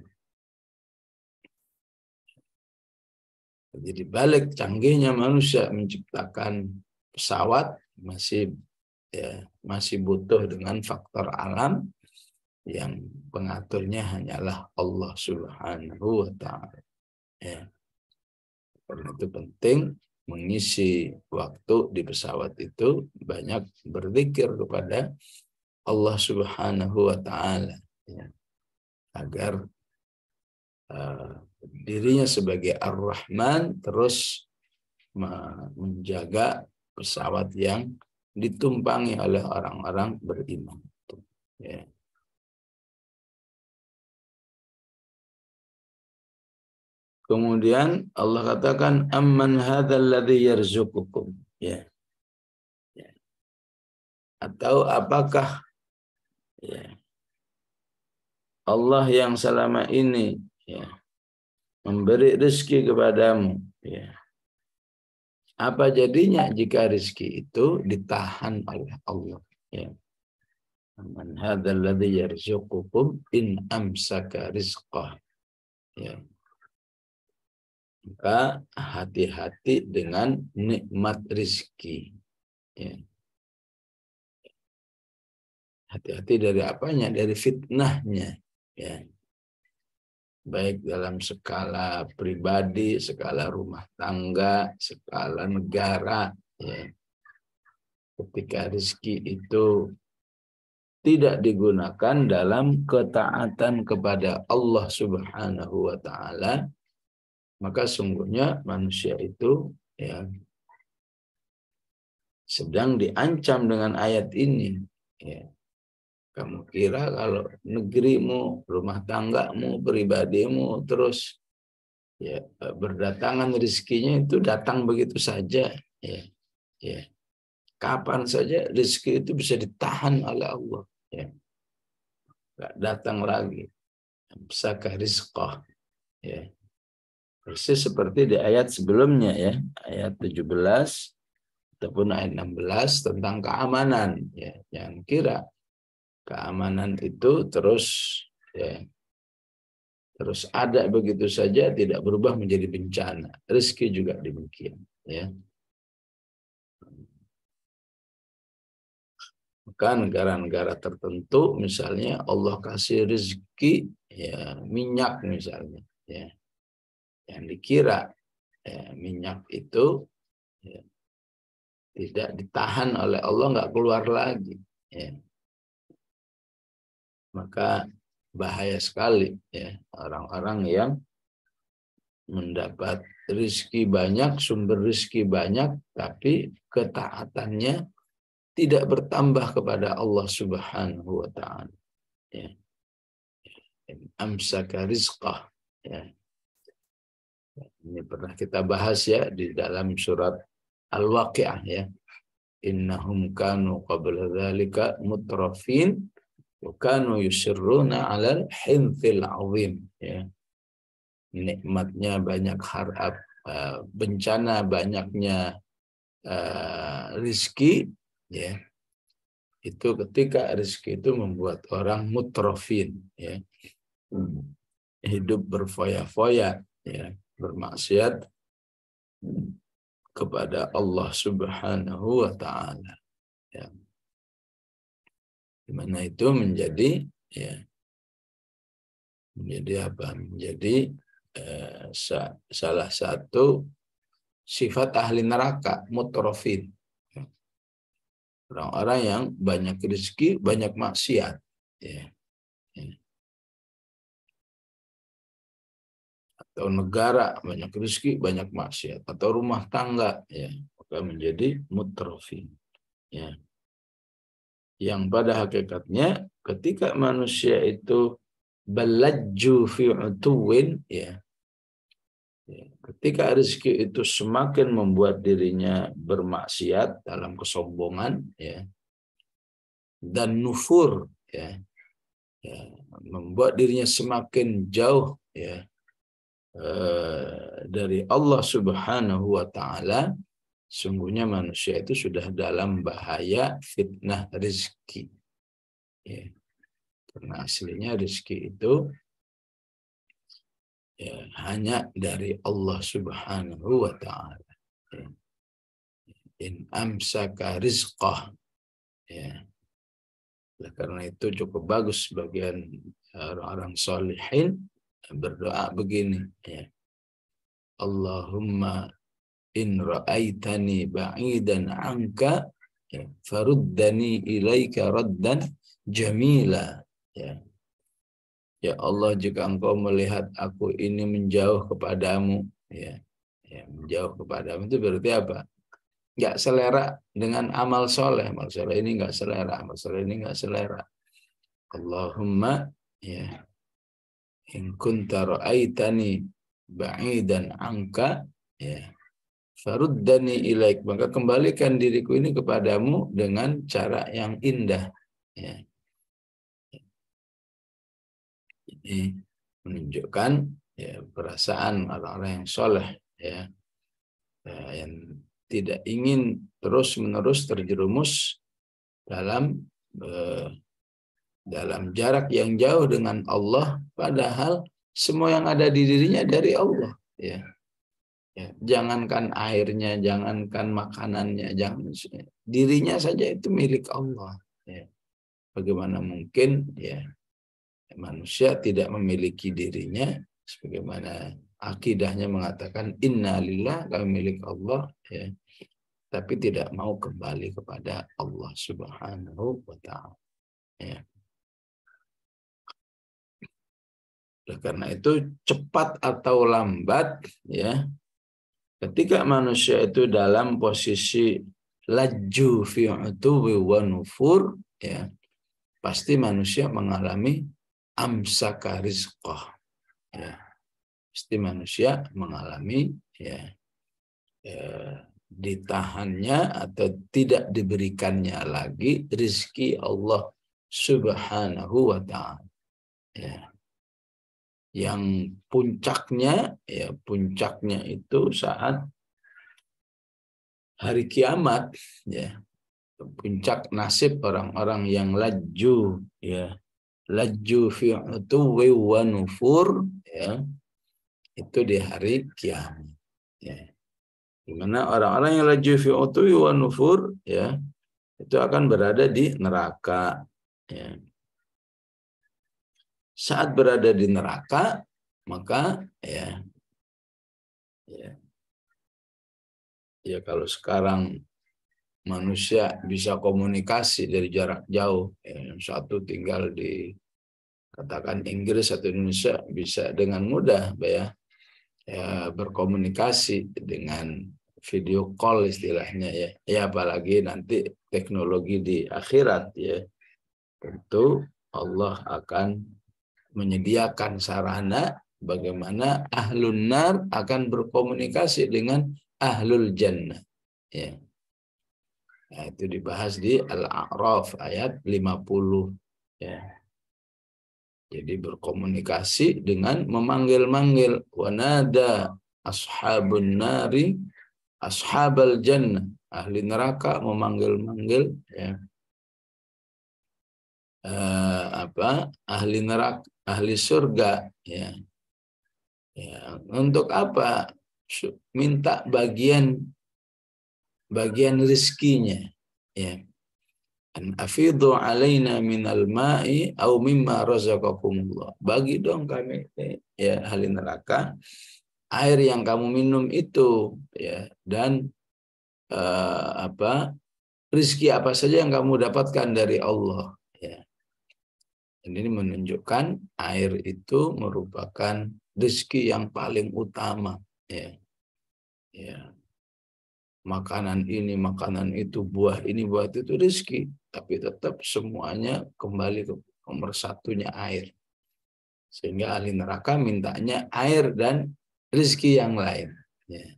Jadi balik canggihnya manusia menciptakan pesawat masih butuh dengan faktor alam yang pengaturnya hanyalah Allah Subhanahu wa Ta'ala. Ya. Karena itu penting mengisi waktu di pesawat itu banyak berzikir kepada Allah Subhanahu wa Ta'ala, ya, agar dirinya sebagai Ar-Rahman terus menjaga pesawat yang ditumpangi oleh orang-orang beriman. Ya. Kemudian Allah katakan amman hadzal ladzi yarzuqukum, ya. Ya. Atau apakah, ya, Allah yang selama ini, ya, memberi rezeki kepadamu, ya. Apa jadinya jika rezeki itu ditahan oleh Allah, ya. Man hadzal ladzi yarzuqukum in amsaka rizqah, ya. Maka hati-hati dengan nikmat rezeki, ya. Hati-hati dari apanya? Dari fitnahnya, ya. Baik dalam skala pribadi, skala rumah tangga, skala negara, ya. Ketika rezeki itu tidak digunakan dalam ketaatan kepada Allah Subhanahu wa Ta'ala, maka sungguhnya manusia itu, ya, sedang diancam dengan ayat ini, ya. Kamu kira kalau negerimu, rumah tanggamu, pribadimu terus, ya, berdatangan rezekinya itu datang begitu saja, ya, ya. Kapan saja rezeki itu bisa ditahan oleh Allah, ya. Nggak datang lagi. Bisakah rizqah, ya. Persis seperti di ayat sebelumnya, ya, ayat 17 ataupun ayat 16 tentang keamanan, ya. Jangan kira keamanan itu terus, ya, terus ada begitu saja, tidak berubah menjadi bencana. Rezeki juga demikian, ya. Maka negara-negara tertentu misalnya Allah kasih rezeki, ya, minyak misalnya, ya, yang dikira, ya, minyak itu, ya, tidak ditahan oleh Allah, nggak keluar lagi, ya. Maka bahaya sekali, ya, orang-orang yang mendapat rezeki banyak, sumber rezeki banyak, tapi ketaatannya tidak bertambah kepada Allah Subhanahu wa Ta'ala, ya. Amsaka rizqah, ya. Ini pernah kita bahas, ya, di dalam surat Al-Waqi'ah, ya. Innahum kanu qabla dzalika mutrafin wa kanu yusirruna 'alal hinthil 'azim, ya. Nikmatnya banyak harap, bencana banyaknya rizki, ya. Itu ketika rizki itu membuat orang mutrafin, ya, hidup berfoya-foya, ya, bermaksiat kepada Allah Subhanahu wa Ta'ala, ya. Dimana itu menjadi, ya, menjadi apa? Menjadi salah satu sifat ahli neraka, mutrafin. Orang-orang yang banyak rezeki, banyak maksiat, ya. Atau negara banyak rezeki, banyak maksiat, atau rumah tangga, ya, maka menjadi mutrafin, ya. Yang pada hakikatnya ketika manusia itu balajju fi utuwin, ya, ketika rezeki itu semakin membuat dirinya bermaksiat dalam kesombongan, ya, dan nufur, ya, membuat dirinya semakin jauh, ya, dari Allah Subhanahu wa Ta'ala, sungguhnya manusia itu sudah dalam bahaya fitnah rezeki, ya. Karena aslinya rezeki itu ya, hanya dari Allah Subhanahu wa Ta'ala. Ya. In amsaka rizqah, ya. Karena itu cukup bagus sebagian orang-orang solihin berdoa begini, ya. Allahumma in ra'aitani ba'idan anka, ya, faruddani ilaika raddan jamila, ya. Ya Allah, jika engkau melihat aku ini menjauh kepadamu, ya, ya, menjauh kepadamu itu berarti apa? Nggak selera dengan amal soleh ini nggak selera, amal soleh ini nggak selera. Allahumma, ya, in kunta ra'aitani ba'idan anka, ya, faruddani ilaik, maka kembalikan diriku ini kepadamu dengan cara yang indah, ya. Ini menunjukkan, ya, perasaan orang-orang yang soleh, ya, yang tidak ingin terus-menerus terjerumus dalam jarak yang jauh dengan Allah, padahal semua yang ada di dirinya dari Allah, ya. Ya, jangankan airnya, jangankan makanannya, jangan, dirinya saja itu milik Allah, ya. Bagaimana mungkin, ya, manusia tidak memiliki dirinya, sebagaimana akidahnya mengatakan inna lillah, kami milik Allah, ya, tapi tidak mau kembali kepada Allah Subhanahu wa Ta'ala, ya. Karena itu cepat atau lambat, ya, ketika manusia itu dalam posisi laju fi utuwi wa nufur, ya, pasti manusia mengalami amsaka rizqah, ya. Pasti manusia mengalami, ya, ditahannya atau tidak diberikannya lagi rizki Allah Subhanahu wa Ta'ala, ya. Yang puncaknya, ya, puncaknya itu saat hari kiamat, ya. Puncak nasib orang-orang yang laju, ya, laju fi utuwi wa nufur, ya, itu di hari kiamat, ya. Dimana orang-orang yang laju fi utuwi wa nufur, ya, itu akan berada di neraka, ya. Saat berada di neraka, maka, ya, ya kalau sekarang manusia bisa komunikasi dari jarak jauh, ya, satu tinggal di katakan Inggris atau Indonesia, bisa dengan mudah, ya, berkomunikasi dengan video call istilahnya, ya. Ya apalagi nanti teknologi di akhirat, ya, tentu Allah akan menyediakan sarana bagaimana ahlun nar akan berkomunikasi dengan ahlul jannah, ya. Nah, itu dibahas di Al-A'raf ayat 50, ya. Jadi berkomunikasi dengan memanggil-manggil, wanada ashabun nari ashabal jannah, ahli neraka memanggil-manggil, ya, ahli neraka, ahli surga, ya. Ya, untuk apa? Minta bagian rizkinya, ya. An afidhu alaina minal ma'i au mimma razaqakumullah. Bagi dong kami, ya, ahli neraka, air yang kamu minum itu, ya, dan rizki apa saja yang kamu dapatkan dari Allah, ya. Ini menunjukkan air itu merupakan rizki yang paling utama, ya. Ya. Makanan ini, makanan itu, buah ini, buah itu rizki, tapi tetap semuanya kembali ke nomor satunya air. Sehingga ahli neraka mintanya air dan rizki yang lain, ya.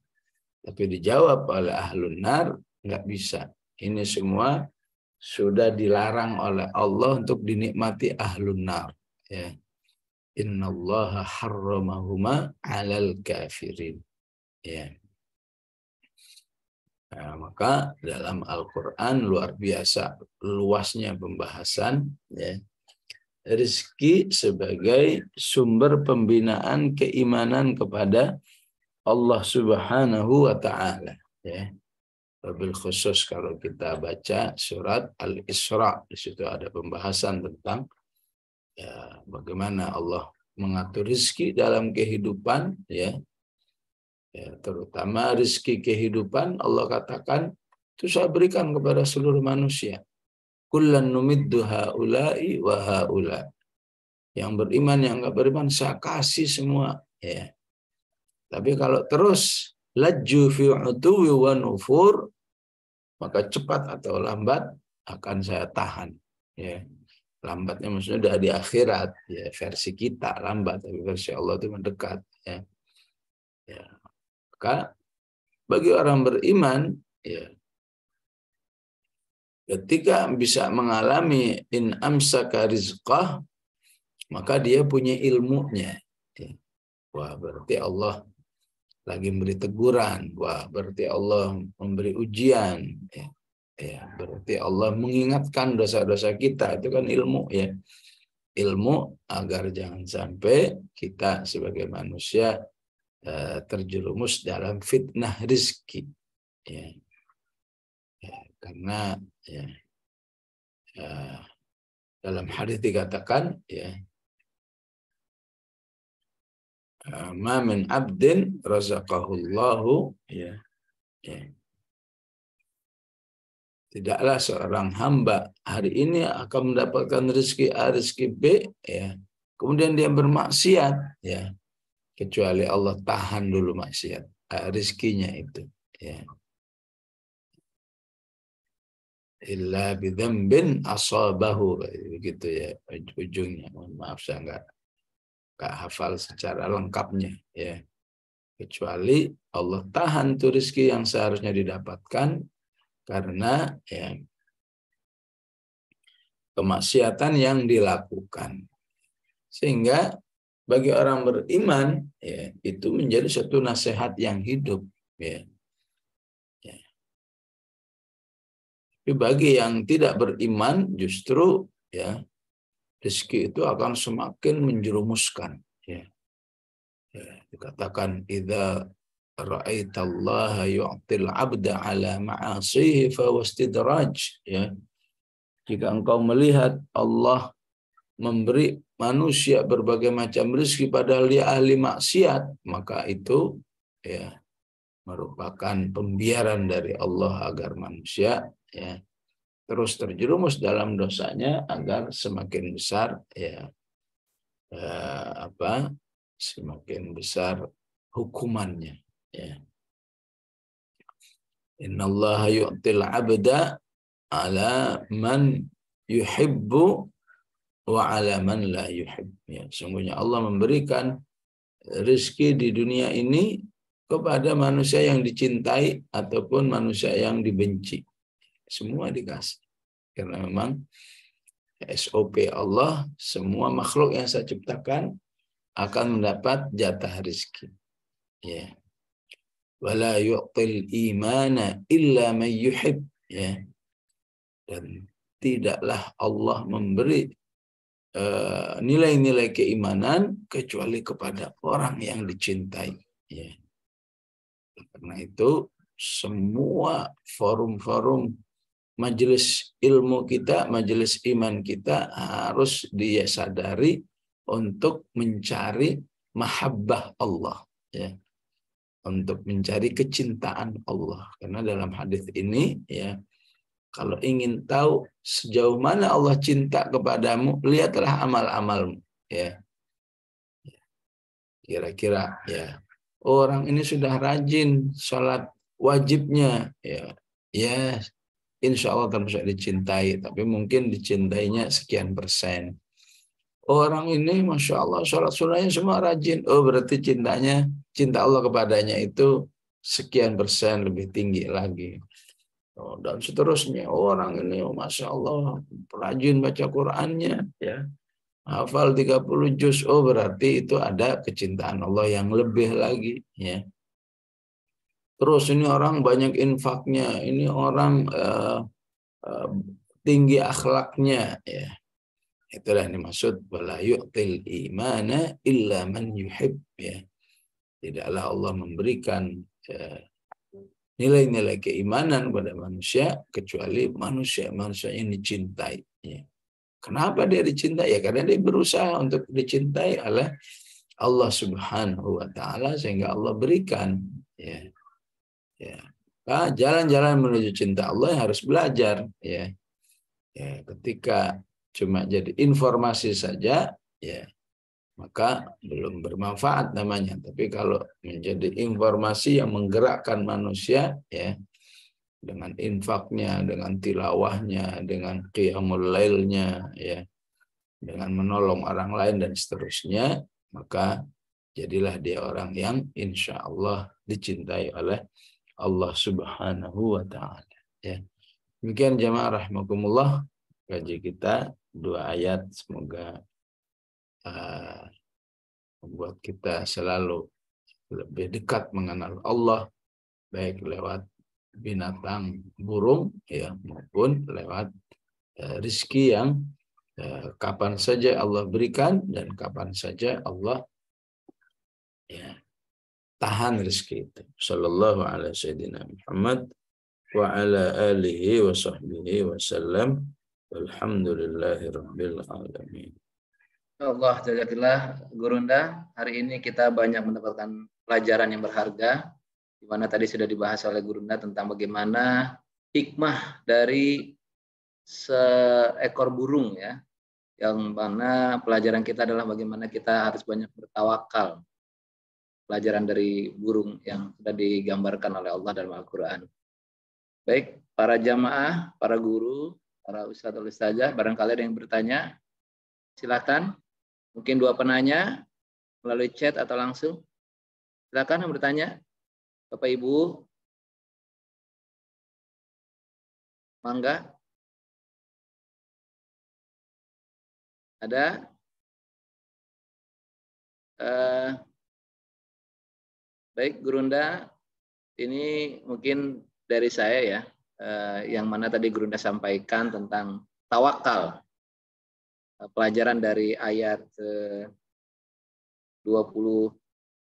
Tapi dijawab oleh ahlun nar, nggak bisa. Ini semua sudah dilarang oleh Allah untuk dinikmati ahlun nar, ya. Innallaha harramahuma 'alal kafirin, ya. Nah, maka dalam Al-Quran luar biasa luasnya pembahasan, ya, rizki sebagai sumber pembinaan keimanan kepada Allah Subhanahu wa Ta'ala. Ya. Wabil khusus kalau kita baca surat Al-Isra, di situ ada pembahasan tentang ya, bagaimana Allah mengatur rizki dalam kehidupan, ya. Ya, terutama rizki kehidupan Allah katakan itu saya berikan kepada seluruh manusia. Kullan numiddu haula'i wa haula. Yang beriman, yang enggak beriman saya kasih semua, ya. Tapi kalau terus laju fi utuwi wa nufur, maka cepat atau lambat akan saya tahan. Ya. Lambatnya maksudnya udah di akhirat, ya, versi kita lambat, tapi versi Allah itu mendekat. Ya. Ya. Maka bagi orang beriman, ya, ketika bisa mengalami in amsaka rizqah, maka dia punya ilmunya. Ya. Wah, berarti Allah lagi memberi teguran. Wah, berarti Allah memberi ujian. Ya. Ya, berarti Allah mengingatkan dosa-dosa kita. Itu kan ilmu, ya. Ilmu agar jangan sampai kita sebagai manusia terjerumus dalam fitnah rizki. Ya. Ya, karena ya, dalam hadis dikatakan, ya, ma min abdin razaqahullahu, ya, ya. Tidaklah seorang hamba hari ini akan mendapatkan rezeki A, rezeki B, ya. Kemudian dia bermaksiat, ya. Kecuali Allah tahan dulu maksiat, rezekinya itu, ya. Illa bidzambin asabahu, begitu, ya, ujungnya. Mohon maaf saya enggak hafal secara lengkapnya, ya. Kecuali Allah tahan tuh rezeki yang seharusnya didapatkan karena, ya, kemaksiatan yang dilakukan. Sehingga bagi orang beriman, ya, itu menjadi satu nasihat yang hidup, ya. Ya. Tapi bagi yang tidak beriman, justru, ya, rezeki itu akan semakin menjerumuskan, ya. Ya, dikatakan idza ra'aitallaha yu'til 'abda 'ala ma'asihi fa wastidraj, ya. Jika engkau melihat Allah memberi manusia berbagai macam rezeki padahal dia ahli maksiat, maka itu, ya, merupakan pembiaran dari Allah agar manusia, ya, terus terjerumus dalam dosanya agar semakin besar, ya, semakin besar hukumannya, ya. Innallaha yu'til 'abda 'ala man yuhibbu wa 'ala man la yuhib. Ya, sungguhnya Allah memberikan rezeki di dunia ini kepada manusia yang dicintai ataupun manusia yang dibenci. Semua dikasih. Karena memang SOP Allah, semua makhluk yang saya ciptakan akan mendapat jatah rezeki. Ya. Wala yu'til imana illa man yuhib, ya. Dan tidaklah Allah memberi nilai-nilai keimanan kecuali kepada orang yang dicintai, ya. Karena itu semua forum-forum majelis ilmu kita, majelis iman kita harus dia sadari untuk mencari mahabbah Allah, ya. Untuk mencari kecintaan Allah. Karena dalam hadis ini, ya, kalau ingin tahu sejauh mana Allah cinta kepadamu, lihatlah amal-amalmu, ya. Kira-kira, ya, orang ini sudah rajin sholat wajibnya, ya, ya, insya Allah termasuk dicintai, tapi mungkin dicintainya sekian persen. Orang ini masya Allah sholat sunnahnya semua rajin, oh berarti cinta Allah kepadanya itu sekian persen lebih tinggi lagi. Oh, dan seterusnya, orang ini masya Allah rajin baca Qurannya, ya, hafal 30 juz, oh berarti itu ada kecintaan Allah yang lebih lagi, ya. Terus ini orang banyak infaknya, ini orang tinggi akhlaknya, ya. Itulah yang dimaksud wala yu'til imana illa man yuhib, ya. Tidaklah Allah memberikan nilai-nilai keimanan pada manusia kecuali manusia yang dicintai, ya. Kenapa dia dicintai? Ya karena dia berusaha untuk dicintai oleh Allah Subhanahu wa taala sehingga Allah berikan, ya. Ya. Jalan-jalan menuju cinta Allah yang harus belajar, ya. Ya, ketika cuma jadi informasi saja, ya maka belum bermanfaat namanya. Tapi kalau menjadi informasi yang menggerakkan manusia, ya, dengan infaknya, dengan tilawahnya, dengan qiyamul lailnya, ya, dengan menolong orang lain dan seterusnya, maka jadilah dia orang yang insya Allah dicintai oleh Allah Subhanahu wa taala, ya. Demikian jamaah rahimakumullah kaji kita 2 ayat, semoga membuat kita selalu lebih dekat mengenal Allah, baik lewat binatang burung, ya, maupun lewat rizki yang kapan saja Allah berikan dan kapan saja Allah, ya, tahan rizki itu. Sallallahu alaihi wasallam Muhammad wa ala alihi wa sahbihi wasallam. Walhamdulillahi rabbil alamin.
Allah jazakallah Gurunda. Hari ini kita banyak mendapatkan pelajaran yang berharga, di mana tadi sudah dibahas oleh Gurunda tentang bagaimana hikmah dari seekor burung, ya, yang mana pelajaran kita adalah bagaimana kita harus banyak bertawakal. Pelajaran dari burung yang sudah digambarkan oleh Allah dalam Al-Quran. Baik, para jamaah, para guru, para ustadz ustazah, barangkali ada yang bertanya, silakan. Mungkin 2 penanya melalui chat atau langsung. Silakan yang bertanya, Bapak Ibu. Mangga. Ada? Baik, Gurunda. Ini mungkin dari saya, ya, yang mana tadi Gurunda sampaikan tentang tawakal. Pelajaran dari ayat 20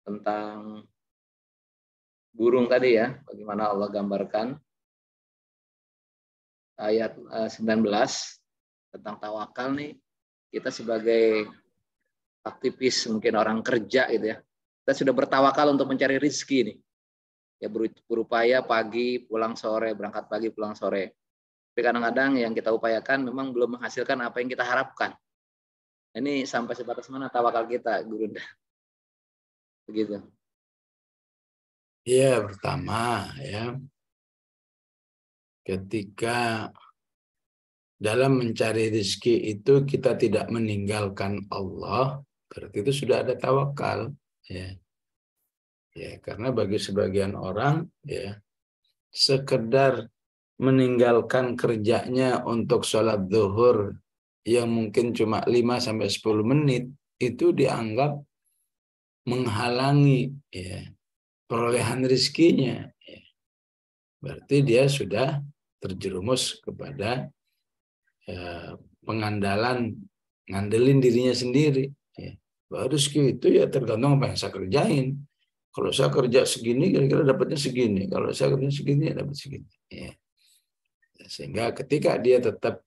tentang burung tadi, ya, bagaimana Allah gambarkan. Ayat 19 tentang tawakal nih, kita sebagai aktivis, mungkin orang kerja gitu, ya, kita sudah bertawakal untuk mencari rezeki nih, ya, berupaya pagi pulang sore, berangkat pagi pulang sore. Tapi kadang-kadang yang kita upayakan memang belum menghasilkan apa yang kita harapkan. Ini sampai sebatas mana tawakal kita, Gurunda? Begitu.
Ya, pertama, ya, ketika dalam mencari rezeki itu kita tidak meninggalkan Allah, berarti itu sudah ada tawakal, ya. Ya, karena bagi sebagian orang, ya, sekedar meninggalkan kerjanya untuk sholat zuhur yang mungkin cuma 5-10 menit itu dianggap menghalangi, ya, perolehan rezekinya, ya. Berarti dia sudah terjerumus kepada pengandalan, ngandelin dirinya sendiri, ya. Rezeki itu ya tergantung apa yang saya kerjain. Kalau saya kerja segini kira-kira dapatnya segini, kalau saya kerja segini ya dapat segini, ya. Sehingga ketika dia tetap,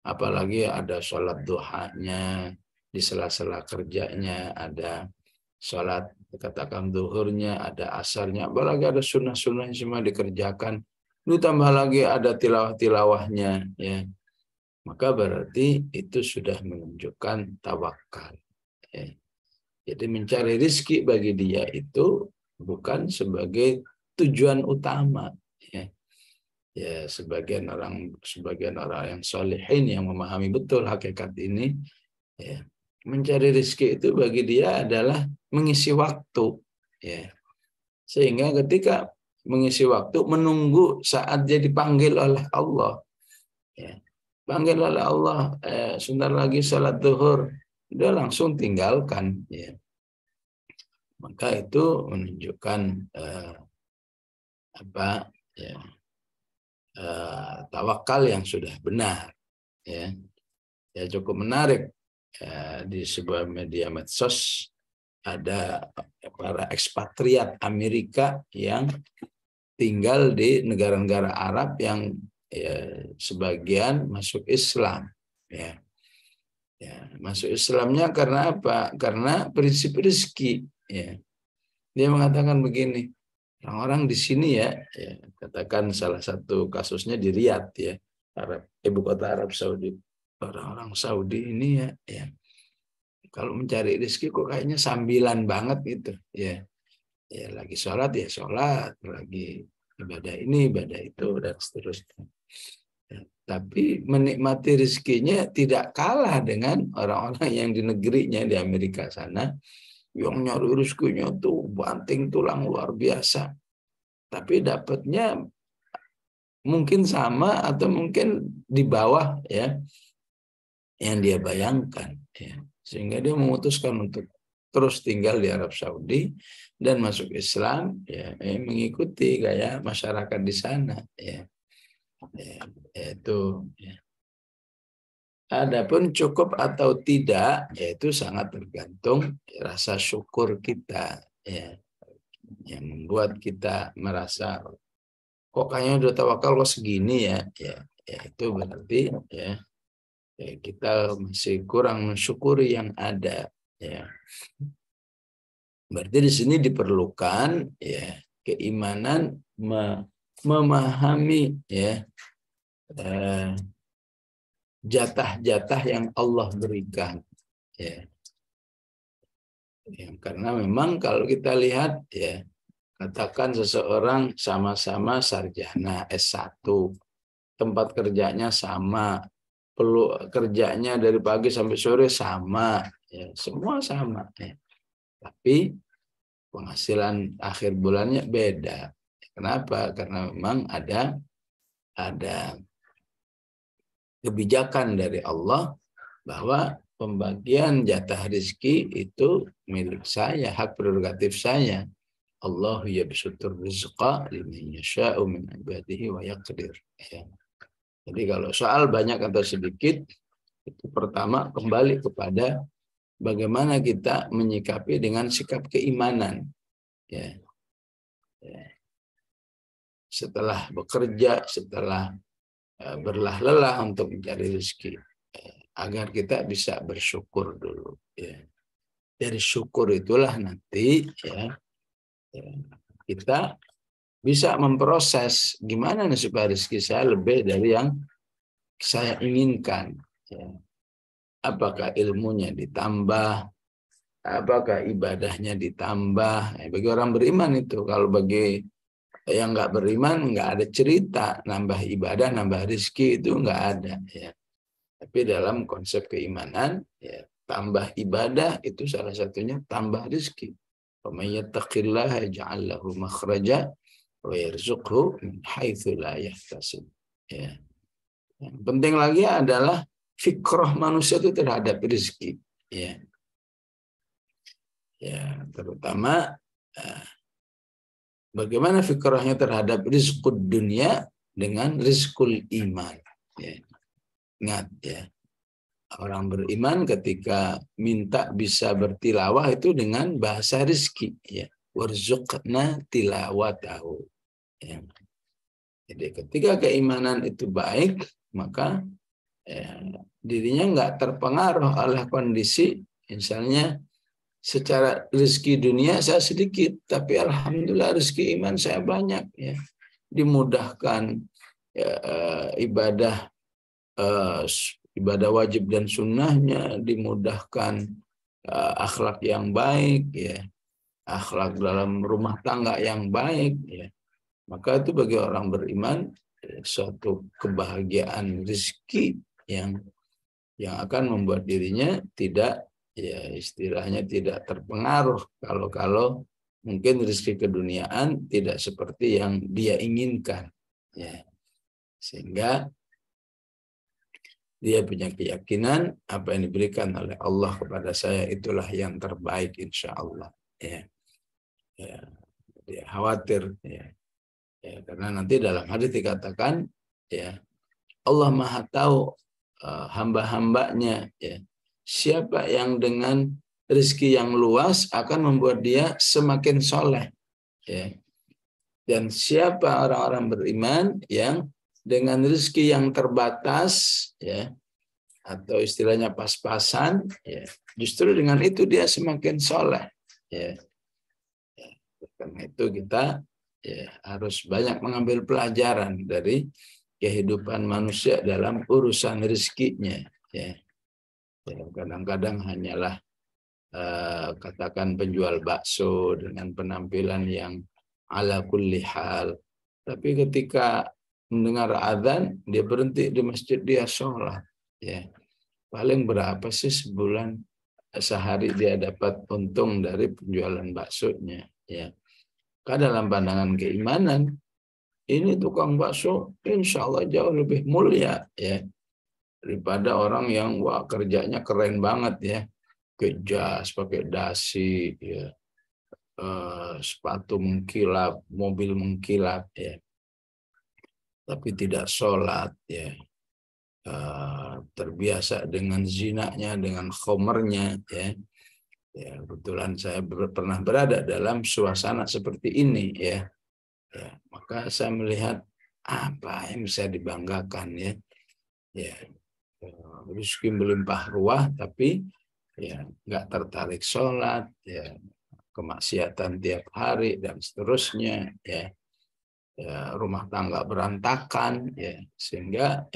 apalagi ada sholat duhanya di sela-sela kerjanya, ada sholat katakan zuhurnya, ada asarnya, apalagi ada sunnah-sunnah semua dikerjakan, ditambah lagi ada tilawah-tilawahnya, ya, maka berarti itu sudah menunjukkan tawakal, ya. Jadi mencari rezeki bagi dia itu bukan sebagai tujuan utama, ya. Ya, sebagian orang yang solehin yang memahami betul hakikat ini, ya, mencari rezeki itu bagi dia adalah mengisi waktu, ya. Sehingga ketika mengisi waktu menunggu saat dia dipanggil oleh Allah, ya. Panggil oleh Allah, sebentar lagi salat zuhur, dia langsung tinggalkan, ya. Maka itu menunjukkan ya, tawakal yang sudah benar, ya. Ya, cukup menarik di sebuah media medsos ada para ekspatriat Amerika yang tinggal di negara-negara Arab yang sebagian masuk Islam. Masuk Islamnya karena apa? Karena prinsip rezeki. Dia mengatakan begini, orang-orang di sini katakan salah satu kasusnya di Riyadh ibu kota Arab Saudi. Orang-orang Saudi ini kalau mencari rezeki kok kayaknya sambilan banget gitu. Lagi sholat sholat, lagi ibadah ini, ibadah itu, dan seterusnya. Tapi menikmati rezekinya tidak kalah dengan orang-orang yang di negerinya di Amerika sana, yang nyari rezekinya tuh banting tulang luar biasa. Tapi dapatnya mungkin sama atau mungkin di bawah yang dia bayangkan. Sehingga dia memutuskan untuk terus tinggal di Arab Saudi dan masuk Islam, mengikuti gaya masyarakat di sana. Adapun cukup atau tidak, yaitu sangat tergantung rasa syukur kita, yang membuat kita merasa kok kayaknya udah tawakal kok segini itu berarti kita masih kurang mensyukuri yang ada. Berarti di sini diperlukan keimanan memahami jatah-jatah yang Allah berikan. Karena memang kalau kita lihat katakan seseorang sama-sama sarjana S1, tempat kerjanya sama, kerjanya dari pagi sampai sore sama, semua sama. Tapi penghasilan akhir bulannya beda. Kenapa? Karena memang ada kebijakan dari Allah bahwa pembagian jatah rezeki itu milik saya, hak prerogatif saya. Allah yabsutur rizqa liman yasha'u min ibadihi wa yaqdir. Jadi kalau soal banyak atau sedikit, itu pertama kembali kepada bagaimana kita menyikapi dengan sikap keimanan. Setelah bekerja, setelah berlah lelah untuk mencari rezeki, agar kita bisa bersyukur dulu. Dari syukur itulah nanti kita bisa memproses gimana nih supaya rezeki saya lebih dari yang saya inginkan. Apakah ilmunya ditambah, apakah ibadahnya ditambah. Bagi orang beriman itu, kalau bagi yang nggak beriman nggak ada cerita nambah ibadah, nambah rezeki, itu nggak ada. Tapi dalam konsep keimanan, tambah ibadah itu salah satunya tambah rezeki. وَمَن يَتَّقِ اللَّهَ يَجْعَلْ لَهُ مَخْرَجًا وَيَرْزُقْهُ مِنْ حَيْثُ لَا يَحْتَسِبُ. Yang penting lagi adalah fikrah manusia itu terhadap rezeki. Terutama bagaimana fikrahnya terhadap rizqud dunia dengan rizqul iman. Ingat orang beriman ketika minta bisa bertilawah itu dengan bahasa rizki. Warzuqna tilawatahu. Jadi ketika keimanan itu baik, maka dirinya nggak terpengaruh oleh kondisi, misalnya secara rezeki dunia saya sedikit, tapi alhamdulillah rezeki iman saya banyak. Dimudahkan ibadah wajib dan sunnahnya, dimudahkan akhlak yang baik, akhlak dalam rumah tangga yang baik, maka itu bagi orang beriman suatu kebahagiaan rezeki yang akan membuat dirinya tidak, istilahnya tidak terpengaruh kalau mungkin rezeki keduniaan tidak seperti yang dia inginkan, sehingga dia punya keyakinan apa yang diberikan oleh Allah kepada saya itulah yang terbaik insya Allah. Dia khawatir, karena nanti dalam hadis dikatakan, Allah Maha tahu hamba-hambanya siapa yang dengan rezeki yang luas akan membuat dia semakin soleh. Ya. Dan siapa orang-orang beriman yang dengan rezeki yang terbatas, ya, atau istilahnya pas-pasan, ya, justru dengan itu dia semakin soleh. Ya. Karena itu kita harus banyak mengambil pelajaran dari kehidupan manusia dalam urusan rezekinya. Ya. Kadang-kadang hanyalah katakan penjual bakso dengan penampilan yang ala kulli hal. Tapi ketika mendengar azan, dia berhenti di masjid, dia sholat. Ya. Paling berapa sih sebulan, sehari dia dapat untung dari penjualan baksonya. Ya. Karena dalam pandangan keimanan, ini tukang bakso insya Allah jauh lebih mulia ya daripada orang yang wah kerjanya keren banget ya, ke jas, pakai dasi, ya, sepatu mengkilap, mobil mengkilap, ya, tapi tidak sholat, ya, terbiasa dengan zinanya, dengan khomernya, ya. Ya, kebetulan saya pernah berada dalam suasana seperti ini, ya. Ya, maka saya melihat apa yang bisa dibanggakan, ya. Ya, rezeki melimpah ruah, tapi ya nggak tertarik sholat, ya, kemaksiatan tiap hari dan seterusnya, ya, rumah tangga berantakan, ya, sehingga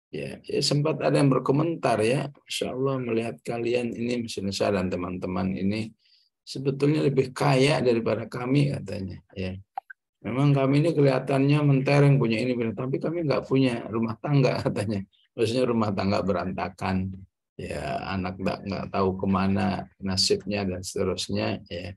ya sempat ada yang berkomentar ya, Insya Allah melihat kalian ini, misalnya saya dan teman-teman ini sebetulnya lebih kaya daripada kami katanya, ya. Memang kami ini kelihatannya mentereng punya ini, tapi kami nggak punya rumah tangga katanya. Maksudnya rumah tangga berantakan, ya, anak nggak tahu kemana nasibnya dan seterusnya, ya.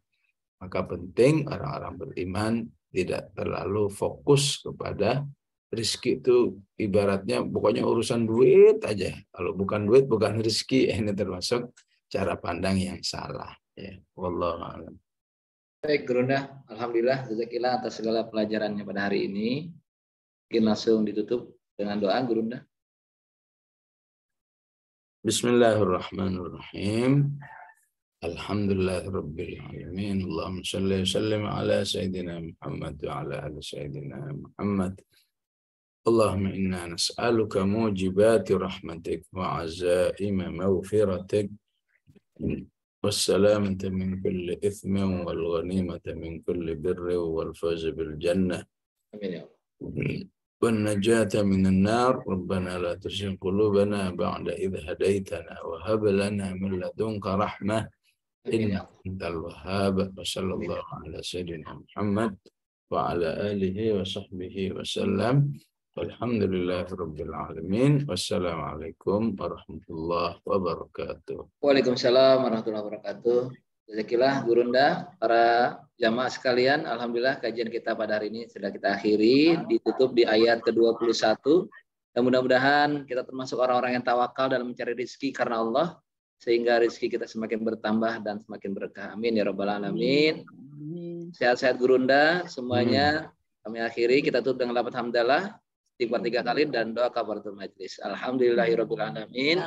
Maka penting orang-orang beriman tidak terlalu fokus kepada rezeki. Itu ibaratnya pokoknya urusan duit aja. Kalau bukan duit bukan rezeki. Ini termasuk cara pandang yang salah, ya. Wallahu a'lam.
Baik, Gurunda. Alhamdulillah, jazakillah atas segala pelajarannya pada hari ini. Mungkin langsung ditutup dengan doa, Gurunda.
Bismillahirrahmanirrahim. Alhamdulillahirabbil alamin. Allahumma shalli wa sallim ala sayyidina Muhammad wa ala ali sayyidina Muhammad. Allahumma inna nas'aluka mujibati rahmatik wa azaima maghfiratik والسلامة من كل إثم والغنيمة من كل بر والفوز بالجنة والنجاة من النار. ربنا لا تزغ قلوبنا بعد إذ هديتنا وهب لنا من لدنك رحمة إنك أنت الوهاب. وصلى الله على سيدنا محمد وعلى آله وصحبه وسلم. Alhamdulillahirabbil alamin. Wassalamualaikum warahmatullahi wabarakatuh.
Waalaikumsalam warahmatullahi wabarakatuh. Jazakillah Gurunda, para jamaah sekalian. Alhamdulillah kajian kita pada hari ini sudah kita akhiri, ditutup di ayat ke-21. Dan mudah-mudahan kita termasuk orang-orang yang tawakal dalam mencari rezeki karena Allah, sehingga rezeki kita semakin bertambah dan semakin berkah. Amin ya rabbal alamin. Sehat-sehat Gurunda semuanya. Kami akhiri, kita tutup dengan lafaz hamdalah 3 kali dan doa kafaratul majlis. Alhamdulillahirabbil alamin.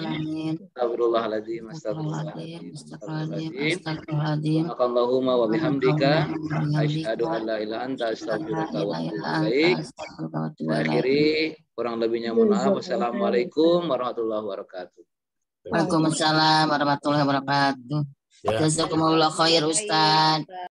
Astagfirullahaladzim. Astagfirullahaladzim. Allahumma wa bihamdika asyhadu an la ilaha anta astaghfiruka wa atubu ilaik. Akhiri, kurang lebihnya mohon maaf. Wassalamualaikum warahmatullahi wabarakatuh.
Waalaikumsalam warahmatullahi wabarakatuh. Jazakumullah khair Ustaz.